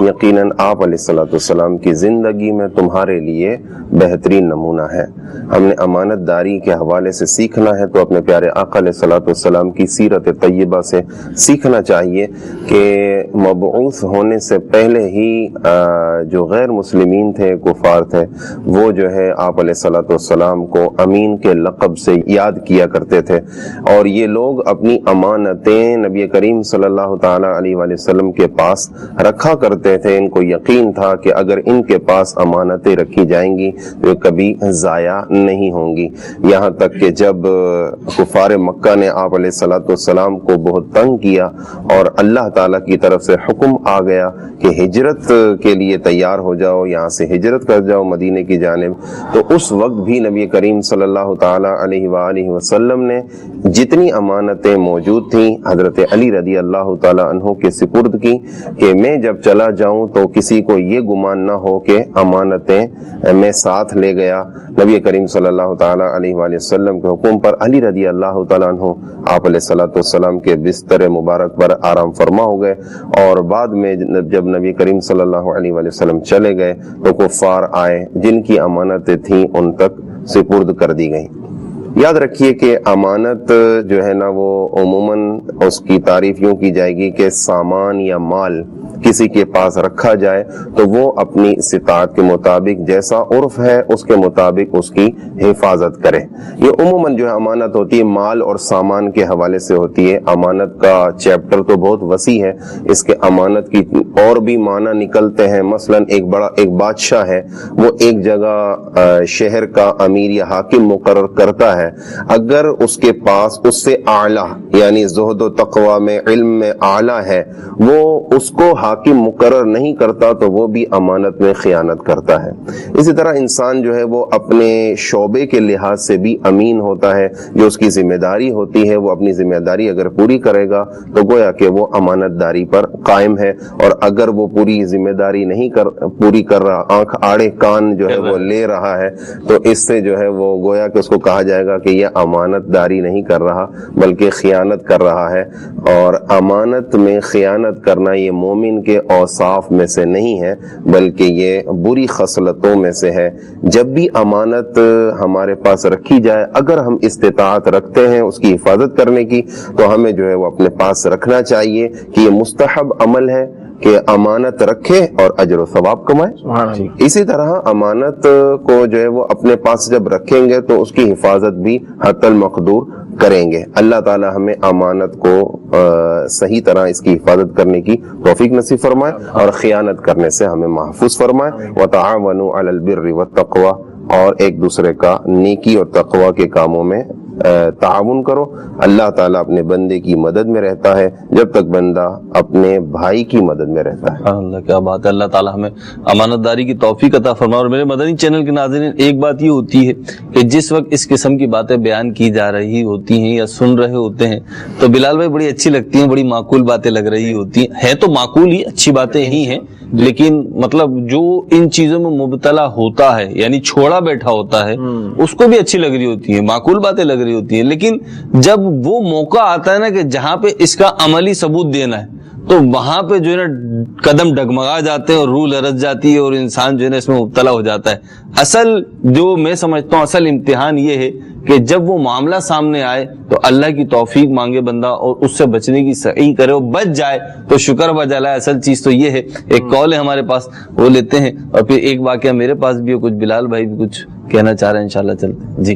یقیناً آپ علیہ الصلوۃ والسلام کی زندگی میں تمہارے لیے بہترین نمونہ ہے. ہم نے امانت داری کے حوالے سے سیکھنا ہے تو اپنے پیارے آقا علیہ الصلوۃ والسلام کی سیرت طیبہ سے سیکھنا چاہیے کہ مبعوث ہونے سے پہلے ہی جو غیر مسلمین تھے، کفار تھے، وہ جو ہے آپ علیہ الصلوۃ والسلام کو امین کے لقب سے یاد کیا کرتے تھے. اور یہ لوگ اپنی امانتیں نبی کریم صلی اللہ تعالی علیہ وآلہ وسلم کے پاس رکھا کرتے تھے. ان کو یقین تھا کہ اگر ان کے پاس امانتیں رکھی جائیں گی تو کبھی ضائع نہیں ہوں گی. یہاں تک کہ جب کفار مکہ نے آپ علیہ الصلوۃ والسلام کو بہت تنگ کیا اور اللہ تعالیٰ کی طرف سے حکم آ گیا کہ ہجرت کے لیے تیار ہو جاؤ، یہاں سے ہجرت کر جاؤ مدینے کی جانب، تو اس وقت بھی نبی کریم صلی اللہ تعالی علیہ وآلہ وسلم نے جتنی امانتیں موجود تھیں حضرت علی رضی اللہ تعالی عنہ کے سپرد کی کہ میں جب چلا جاؤں تو کسی کو یہ گمان نہ ہو کہ امانتیں میں ساتھ لے گیا. نبی کریم صلی اللہ تعالی علیہ وآلہ وسلم کے حکم پر علی رضی اللہ تعالی عنہ آپ علیہ الصلوۃ والسلام کے بستر مبارک پر آرام فرما ہو گئے. اور بعد میں جب نبی کریم صلی اللہ علیہ وآلہ وسلم چلے گئے تو کفار آئے، جن کی امانتیں تھیں ان تک سپرد کر دی گئیں. یاد رکھیے کہ امانت جو ہے نا وہ عموماً اس کی تعریف یوں کی جائے گی کہ سامان یا مال کسی کے پاس رکھا جائے تو وہ اپنی استطاعت کے مطابق جیسا عرف ہے اس کے مطابق اس کی حفاظت کرے. یہ عموماً جو ہے امانت ہوتی ہے مال اور سامان کے حوالے سے ہوتی ہے. امانت کا چیپٹر تو بہت وسیع ہے، اس کے امانت کی اور بھی معنی نکلتے ہیں. مثلا ایک بادشاہ ہے، وہ ایک جگہ شہر کا امیر یا حاکم مقرر کرتا ہے، اگر اس کے پاس اس سے اعلیٰ یعنی زہد و تقوی میں علم میں اعلیٰ ہے وہ اس کو حاکم مقرر نہیں کرتا تو وہ بھی امانت میں خیانت کرتا ہے. اسی طرح انسان جو ہے وہ اپنے شعبے کے لحاظ سے بھی امین ہوتا ہے. جو اس کی ذمہ داری ہوتی ہے وہ اپنی ذمہ داری اگر پوری کرے گا تو گویا کہ وہ امانت داری پر قائم ہے. اور اگر وہ پوری ذمہ داری نہیں پوری کر رہا، آنکھ آڑے کان جو ہے وہ لے رہا ہے، تو اس سے جو ہے وہ گویا کہ اس کو کہا جائے گا کہ یہ امانت داری نہیں کر رہا بلکہ خیانت کر رہا ہے. اور امانت میں خیانت کرنا یہ مومن کے اوصاف میں سے نہیں ہے بلکہ یہ بری خصلتوں میں سے ہے. جب بھی امانت ہمارے پاس رکھی جائے، اگر ہم استطاعت رکھتے ہیں اس کی حفاظت کرنے کی، تو ہمیں جو ہے وہ اپنے پاس رکھنا چاہیے کہ یہ مستحب عمل ہے کہ امانت رکھے اور اجر و ثواب کمائے. اسی طرح امانت کو جو ہے وہ اپنے پاس جب رکھیں گے تو اس کی حفاظت بھی حتی المقدور کریں گے. اللہ تعالی ہمیں امانت کو صحیح طرح اس کی حفاظت کرنے کی توفیق نصیب فرمائے اور خیانت کرنے سے ہمیں محفوظ فرمائے. وَتَعَاوَنُوا عَلَى الْبِرِّ وَالتَّقْوَى، اور ایک دوسرے کا نیکی اور تقوی کے کاموں میں تعاون کرو. اللہ تعالیٰ اپنے بندے کی مدد میں رہتا ہے جب تک بندہ اپنے بھائی کی مدد میں رہتا ہے. اللہ کیا بات ہے. اللہ تعالیٰ ہمیں امانت داری کی توفیق عطا فرمائے. اور میرے مدنی چینل کے ناظرین، ایک بات یہ ہوتی ہے کہ جس وقت اس قسم کی باتیں بیان کی جا رہی ہوتی ہیں یا سن رہے ہوتے ہیں تو بلال بھائی بڑی اچھی لگتی ہیں، بڑی معقول باتیں لگ رہی ہوتی ہیں تو معقول ہی اچھی باتیں ہی ہیں، لیکن مطلب جو ان چیزوں میں مبتلا ہوتا ہے یعنی چھوڑا بیٹھا ہوتا ہے اس کو بھی اچھی لگ رہی ہوتی ہے، معقول باتیں لگ رہی ہوتی ہیں. لیکن جب وہ موقع آتا ہے نا کہ جہاں پہ اس کا عملی ثبوت دینا ہے تو وہاں پہ جو ہے نا قدم ڈگمگا جاتے ہیں اور روح لرز جاتی ہے اور انسان جو ہے نا اس میں مبتلا ہو جاتا ہے. اصل جو میں سمجھتا ہوں اصل امتحان یہ ہے کہ جب وہ معاملہ سامنے آئے تو اللہ کی توفیق مانگے بندہ اور اس سے بچنے کی سعی کرے اور بچ جائے تو شکر بجا لائے. اصل چیز تو یہ ہے. ایک کال ہے ہمارے پاس, وہ لیتے ہیں, اور پھر ایک واقعہ میرے پاس بھی ہے, کچھ بلال بھائی بھی کچھ کہنا چاہ رہے ہیں, انشاءاللہ چلتے ہیں. جی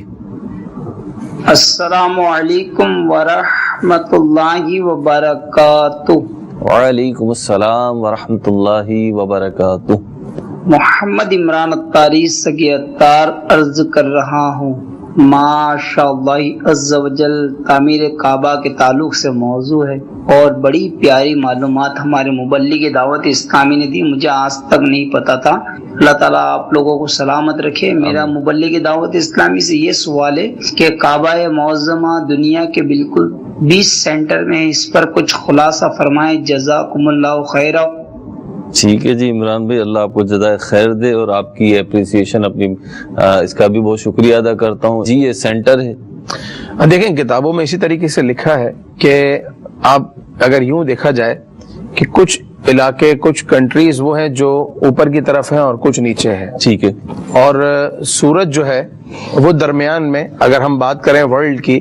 السلام علیکم ورحمۃ اللہ وبرکاتہ. وعلیکم السلام ورحمۃ اللہ وبرکاتہ. محمد عمران اتاری سگی اتار عرض کر رہا ہوں. ماشاء اللہ عز و جل تعمیر کعبہ کے تعلق سے موضوع ہے اور بڑی پیاری معلومات ہمارے مبلغ دعوت اسلامی نے دی, مجھے آج تک نہیں پتا تھا. اللہ تعالیٰ آپ لوگوں کو سلامت رکھے. میرا مبلغ دعوت اسلامی سے یہ سوال ہے کہ کعبہ معظمہ دنیا کے بالکل 20 سینٹر میں, اس پر کچھ خلاصہ فرمائیں. جزاکم اللہ خیرہ. ٹھیک ہے جی عمران بھائی, اللہ آپ کو جزائے خیر دے اور آپ کی اپریسیشن اپنی اس کا بھی بہت شکریہ ادا کرتا ہوں. جی یہ سینٹر ہے. دیکھیں کتابوں میں اسی طریقے سے لکھا ہے کہ آپ اگر یوں دیکھا جائے کہ کچھ علاقے, کچھ کنٹریز وہ ہیں جو اوپر کی طرف ہیں اور کچھ نیچے ہیں. ٹھیک ہے. اور سورج جو ہے وہ درمیان میں, اگر ہم بات کریں ورلڈ کی,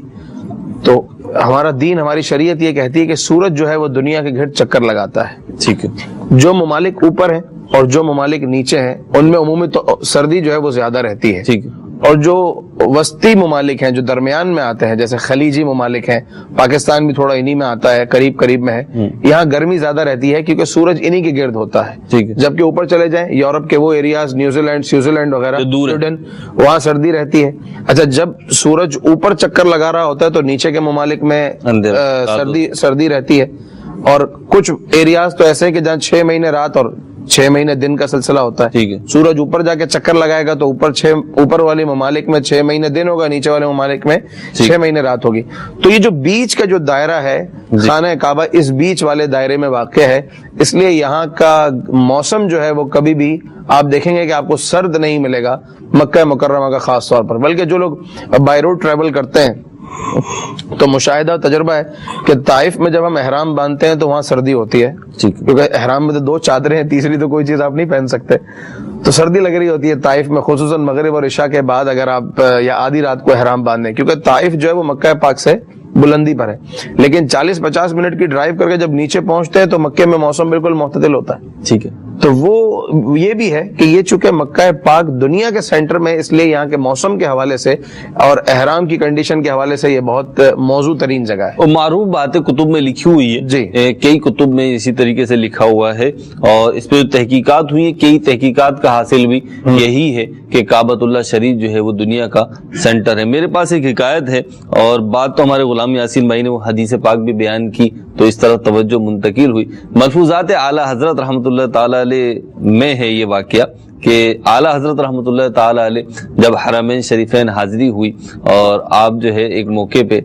تو ہمارا دین, ہماری شریعت یہ کہتی ہے کہ سورج جو ہے وہ دنیا کے گھر چکر لگاتا ہے. ٹھیک ہے. جو ممالک اوپر ہیں اور جو ممالک نیچے ہیں ان میں عمومی تو سردی جو ہے وہ زیادہ رہتی ہے. ٹھیک ہے. اور جو وسطی ممالک ہیں جو درمیان میں آتے ہیں, جیسے خلیجی ممالک ہیں, پاکستان بھی تھوڑا انہی میں آتا ہے, قریب قریب میں ہے, یہاں گرمی زیادہ رہتی ہے کیونکہ سورج انہی کے گرد ہوتا ہے. ٹھیک ہے. جبکہ اوپر چلے جائیں یورپ کے وہ ایریاز, سوئٹزرلینڈ وغیرہ, سویڈن, وہاں سردی رہتی ہے. اچھا, جب سورج اوپر چکر لگا رہا ہوتا ہے تو نیچے کے ممالک میں سردی رہتی ہے. اور کچھ ایریاز تو ایسے ہیں کہ جہاں 6 مہینے رات اور 6 مہینے دن کا سلسلہ ہوتا ہے. ٹھیک ہے. سورج اوپر جا کے چکر لگائے گا تو اوپر والے ممالک میں 6 مہینے دن ہوگا, نیچے والے ممالک میں 6 مہینے رات ہوگی. تو یہ جو بیچ کا جو دائرہ ہے خانہ کعبہ, اس بیچ والے دائرے میں واقع ہے, اس لیے یہاں کا موسم جو ہے وہ کبھی بھی آپ دیکھیں گے کہ آپ کو سرد نہیں ملے گا مکہ مکرمہ کا خاص طور پر. بلکہ جو لوگ بائی روڈ ٹریول کرتے ہیں تو مشاہدہ تجربہ ہے کہ طائف میں جب ہم احرام باندھتے ہیں تو وہاں سردی ہوتی ہے, کیونکہ احرام میں تو 2 چادریں ہیں, تیسری تو کوئی چیز آپ نہیں پہن سکتے, تو سردی لگ رہی ہوتی ہے طائف میں, خصوصاً مغرب اور عشاء کے بعد اگر آپ یا آدھی رات کو احرام باندھیں, کیونکہ طائف جو ہے وہ مکہ پاک سے بلندی پر ہے. لیکن 40-50 منٹ کی ڈرائیو کر کے جب نیچے پہنچتے ہیں تو مکے میں موسم بالکل معتدل ہوتا ہے. ٹھیک ہے. تو وہ یہ بھی ہے کہ یہ چونکہ مکہ پاک دنیا کے سینٹر میں, اس لیے یہاں کے موسم کے حوالے سے اور احرام کی کنڈیشن کے حوالے سے یہ بہت موضوع ترین جگہ ہے. اور معروف باتیں کتب میں لکھی ہوئی ہے. جی. کئی کتب میں اسی طریقے سے لکھا ہوا ہے, اور اس پہ جو تحقیقات ہوئی ہیں, کئی تحقیقات کا حاصل بھی یہی ہے کہ کعبۃ اللہ شریف جو ہے وہ دنیا کا سینٹر ہے. میرے پاس ایک حکایت ہے, اور بات تو ہمارے غلام یاسین بھائی نے وہ حدیث پاک بھی بیان کی تو اس طرح توجہ منتقل ہوئی. ملفوظات اعلیٰ حضرت رحمۃ اللہ تعالی علیہ میں ہے یہ واقعہ کہ اعلیٰ حضرت رحمۃ اللہ تعالی علیہ جب حرمین شریفین حاضری ہوئی اور آپ جو ہے ایک موقع پہ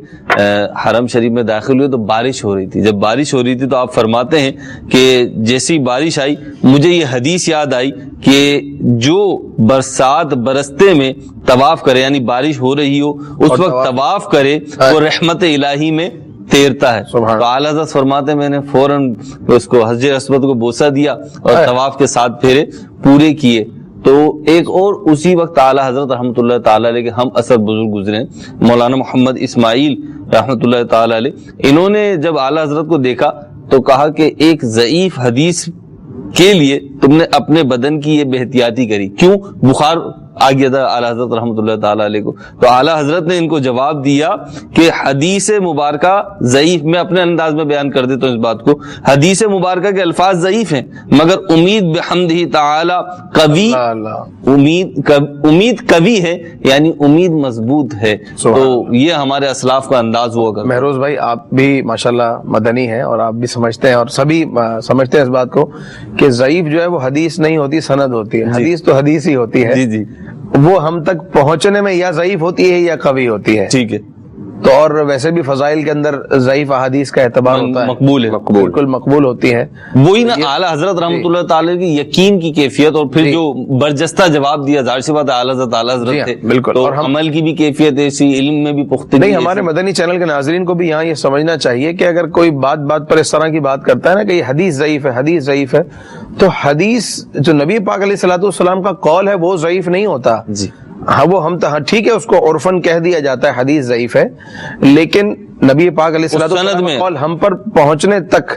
حرم شریف میں داخل ہوئے تو بارش ہو رہی تھی. جب بارش ہو رہی تھی تو آپ فرماتے ہیں کہ جیسی بارش آئی مجھے یہ حدیث یاد آئی کہ جو برسات برستے میں طواف کرے, یعنی بارش ہو رہی ہو اس وقت طواف کرے, وہ رحمت الہی میں تیرتا ہے. تو اعلیٰ حضرت فرماتے ہیں میں نے فوراً اس کو حجر اسود کو بوسہ دیا اور طواف کے 7 پھیرے پورے کیے. تو ایک اور اسی وقت اعلیٰ حضرت رحمۃ اللہ تعالی علیہ کے ہم اثر بزرگ گزرے مولانا محمد اسماعیل رحمۃ اللہ تعالی علیہ, انہوں نے جب اعلیٰ حضرت کو دیکھا تو کہا کہ ایک ضعیف حدیث کے لیے تم نے اپنے بدن کی یہ بے احتیاطی کری, کیوں؟ بخار آ گیا تھا اعلیٰ حضرت رحمۃ اللہ تعالی علیہ کو. تو اعلیٰ حضرت نے ان کو جواب دیا کہ حدیث مبارکہ ضعیف, میں اپنے انداز میں بیان کر دیتا ہوں اس بات کو, حدیث مبارکہ کے الفاظ ضعیف ہیں مگر امید بحمدہ تعالی قوی, امید قوی ہے, یعنی امید مضبوط ہے. تو یہ ہمارے اسلاف کا انداز ہوا کرتا. مہروز بھائی آپ بھی ماشاءاللہ مدنی ہیں اور آپ بھی سمجھتے ہیں اور سبھی سمجھتے ہیں اس بات کو کہ ضعیف جو ہے وہ حدیث نہیں ہوتی, سند ہوتی ہے. حدیث تو حدیث ہی ہوتی ہے. جی جی. وہ ہم تک پہنچنے میں یا ضعیف ہوتی ہے یا قوی ہوتی ہے. ٹھیک ہے. تو اور ویسے بھی فضائل کے اندر ضعیف احادیث کا اعتبار ہوتا ہے، مقبول ہے، بالکل مقبول ہوتی ہے. وہی نا اعلیٰ حضرت رحمۃ اللہ تعالی کی یقین کی کیفیت، اور پھر جو برجستہ جواب دیا، ظاہر سی بات ہے اعلیٰ حضرت تھے، بالکل. اور عمل کی بھی کیفیت ایسی، علم میں بھی پختگی. نہیں، ہمارے مدنی چینل کے ناظرین کو بھی یہاں یہ سمجھنا چاہیے کہ اگر کوئی بات پر اس طرح کی بات کرتا ہے نا کہ یہ حدیث ضعیف ہے، حدیث ضعیف ہے، تو حدیث جو نبی پاک علیہ الصلوۃ والسلام کا قول ہے وہ ضعیف نہیں ہوتا. جی ہاں، وہ ہم ٹھیک ہے، اس کو عرفاً کہہ دیا جاتا ہے حدیث ضعیف ہے، لیکن نبی پاک علیہ الصلوۃ والسلام کا قول ہم پر پہنچنے تک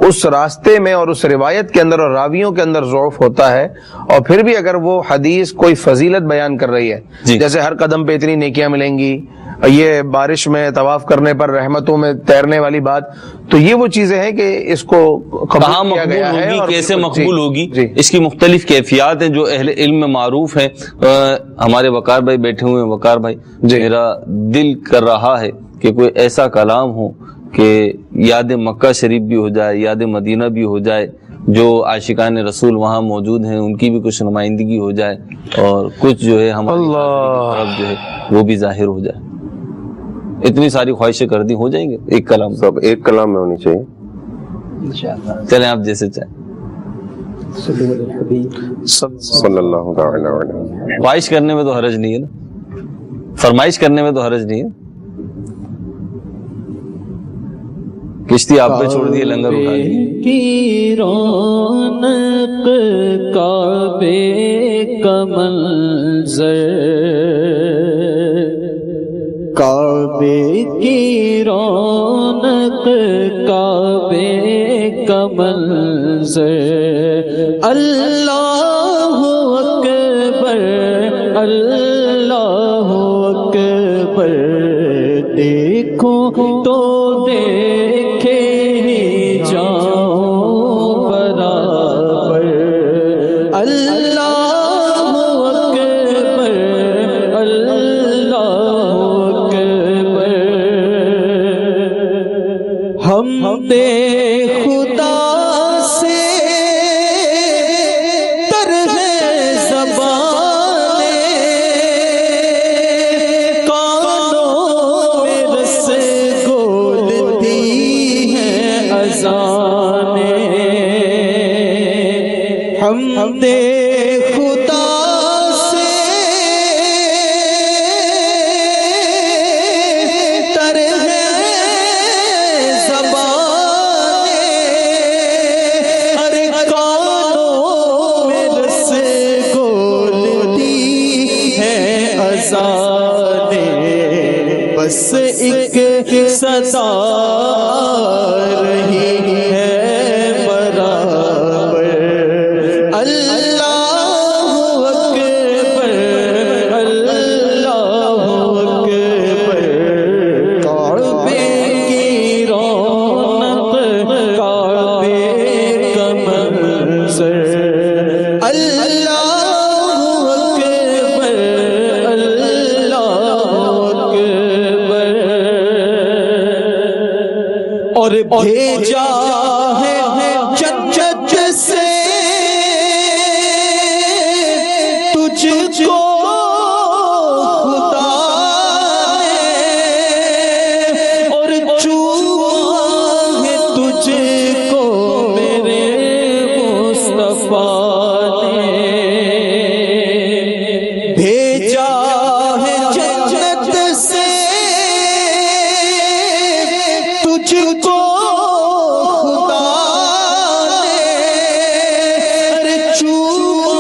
اس راستے میں اور اس روایت کے اندر اور راویوں کے اندر ضعف ہوتا ہے. اور پھر بھی اگر وہ حدیث کوئی فضیلت بیان کر رہی ہے، جیسے ہر قدم پہ اتنی نیکیاں ملیں گی، یہ بارش میں طواف کرنے پر رحمتوں میں تیرنے والی بات، تو یہ وہ چیزیں ہیں کہ اس کو کہاں مقبول ہوگی، کیسے مقبول ہوگی، اس کی مختلف کیفیات ہیں جو اہل علم میں معروف ہیں. ہمارے وقار بھائی بیٹھے ہوئے ہیں. وقار بھائی، میرا دل کر رہا ہے کہ کوئی ایسا کلام ہو کہ یاد مکہ شریف بھی ہو جائے، یاد مدینہ بھی ہو جائے، جو عاشقان رسول وہاں موجود ہیں ان کی بھی کچھ نمائندگی ہو جائے، اور کچھ جو ہے ہماری طرف جو ہے وہ بھی ظاہر ہو جائے. اتنی ساری خواہشیں کر دی، ہو جائیں گے ایک کلام؟ سب ایک کلام میں ہونی چاہیے. چلیں آپ جیسے چاہیں. صلی اللہ تعالی علیہ وسلم. خواہش کرنے میں تو حرج نہیں ہے نا، فرمائش کرنے میں تو حرج نہیں ہے. کشتی آپ پہ چھوڑ دیے، لنگر اٹھا دیے. کی رونق کعبے کا منظر، کعبے کی رونق کعبے کا منظر، اللہ اکبر اللہ اکبر، دیکھو تو دیکھے ہی جاؤ برابر، اللہ اکبر اللہ اکبر. ہم دے خدا سے تر ہے زبانیں، کانوں میں رس گولتی ہیں اذانیں. ہم دے خدا سے تر ہے زبانیں، ارے کانوں میں رس گولتی ہیں اذانیں. بس ایک صدا رہی ہے برابر، اللہ اکبر اللہ اکبر. کعبے کی رونق کعبے کا منظر، اللہ اکبر اللہ اکبر. اور بھیجا ہے جنت سے تجھ کو خدا نے، اور چوما ہے تجھ کو میرے مصطفیٰ نے. بھیجا ہے جنت سے تجھ کو خدا نے، ارے چوما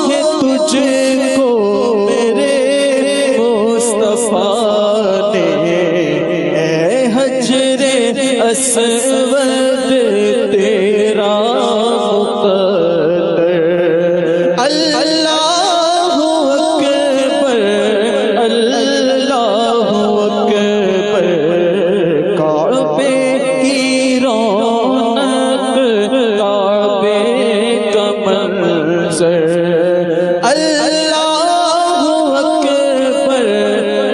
ہے تجھ کو میرے مصطفیٰ نے. اے حجر اسود تیرا مقدر، اللہ اکبر اللہ اکبر. کعبے کی رونق کعبے کا منظر، اللہ اکبر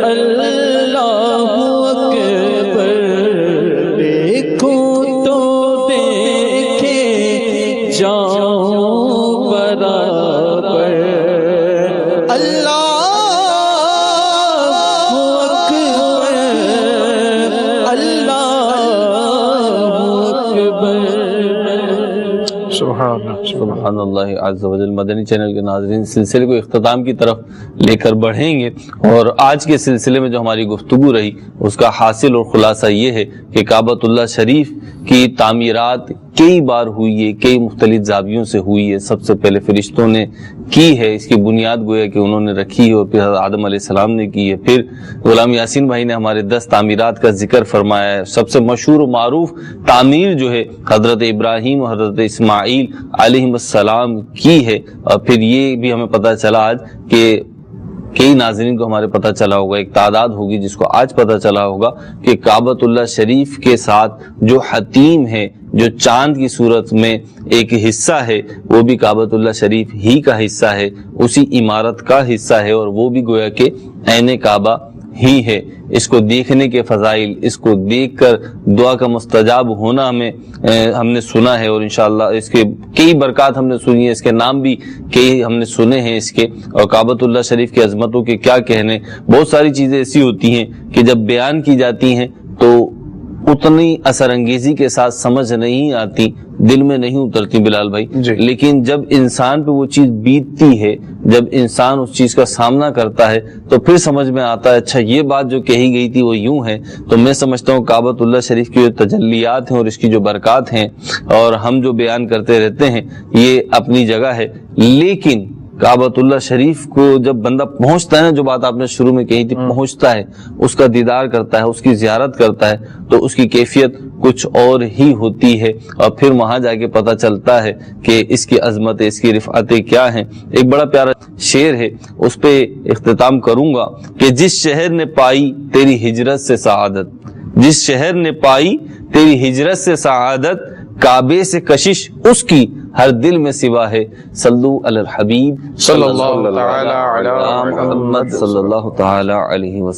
اللہ اکبر. دیکھو تو دیکھے جاؤ برابر، اللہ اکبر سبحان اللہ عز و جل۔ مدنی چینل کے ناظرین، سلسلے کو اختتام کی طرف لے کر بڑھیں گے، اور آج کے سلسلے میں جو ہماری گفتگو رہی اس کا حاصل اور خلاصہ یہ ہے کہ کعبۃ اللہ شریف کی تعمیرات کئی بار ہوئی ہے، کئی مختلف زاویوں سے ہوئی ہے۔ سب سے پہلے فرشتوں نے کی ہے، اس کی بنیاد گویا کہ انہوں نے رکھی ہے، اور پھر حضرت آدم علیہ السلام نے کی ہے۔ پھر غلام یاسین بھائی نے ہمارے 10 تعمیرات کا ذکر فرمایا ہے۔ سب سے مشہور و معروف تعمیر جو ہے حضرت ابراہیم اور حضرت اسماعیل علیہ السلام کی ہے۔ اور پھر یہ بھی ہمیں پتہ چلا آج کہ کئی ناظرین کو ہمارے پتہ چلا ہوگا، ایک تعداد ہوگی جس کو آج پتہ چلا ہوگا کہ کعبۃ اللہ شریف کے ساتھ جو حتیم ہے، جو چاند کی صورت میں ایک حصہ ہے، وہ بھی کعبۃ اللہ شریف ہی کا حصہ ہے، اسی عمارت کا حصہ ہے، اور وہ بھی گویا کہ عین کعبہ ہی ہے۔ اس کو دیکھنے کے فضائل، اس کو دیکھ کر دعا کا مستجاب ہونا ہم نے سنا ہے، اور انشاءاللہ اس کے کئی برکات ہم نے سنی ہیں، اس کے نام بھی کئی ہم نے سنے ہیں اس کے، اور کعبۃ اللہ شریف کی عظمتوں کے کیا کہنے۔ بہت ساری چیزیں ایسی ہوتی ہیں کہ جب بیان کی جاتی ہیں تو اتنی اثر انگیزی کے ساتھ سمجھ نہیں آتی، دل میں نہیں اترتی بلال بھائی، لیکن جب انسان پہ وہ چیز بیتتی ہے، جب انسان اس چیز کا سامنا کرتا ہے تو پھر سمجھ میں آتا ہے اچھا یہ بات جو کہی گئی تھی وہ یوں ہے۔ تو میں سمجھتا ہوں کعبۃ اللہ شریف کی جو تجلیات ہیں اور اس کی جو برکات ہیں، اور ہم جو بیان کرتے رہتے ہیں، یہ اپنی جگہ ہے، لیکن کعبۃ اللہ شریف کو جب بندہ پہنچتا ہے نا، جو بات آپ نے شروع میں کہی تھی، پہنچتا ہے، اس کا دیدار کرتا ہے، اس کی زیارت کرتا ہے، تو اس کی کیفیت کچھ اور ہی ہوتی ہے، اور پھر وہاں جا کے پتہ چلتا ہے کہ اس کی عظمت، اس کی رفعتیں کیا ہیں۔ ایک بڑا پیارا شعر ہے، اس پہ اختتام کروں گا کہ جس شہر نے پائی تیری ہجرت سے سعادت، جس شہر نے پائی تیری ہجرت سے سعادت، کعبے سے کشش اس کی ہر دل میں سوا ہے۔ صلو علی الحبیب صلی اللہ تعالی علی محمد صلی اللہ تعالی علیہ وسلم۔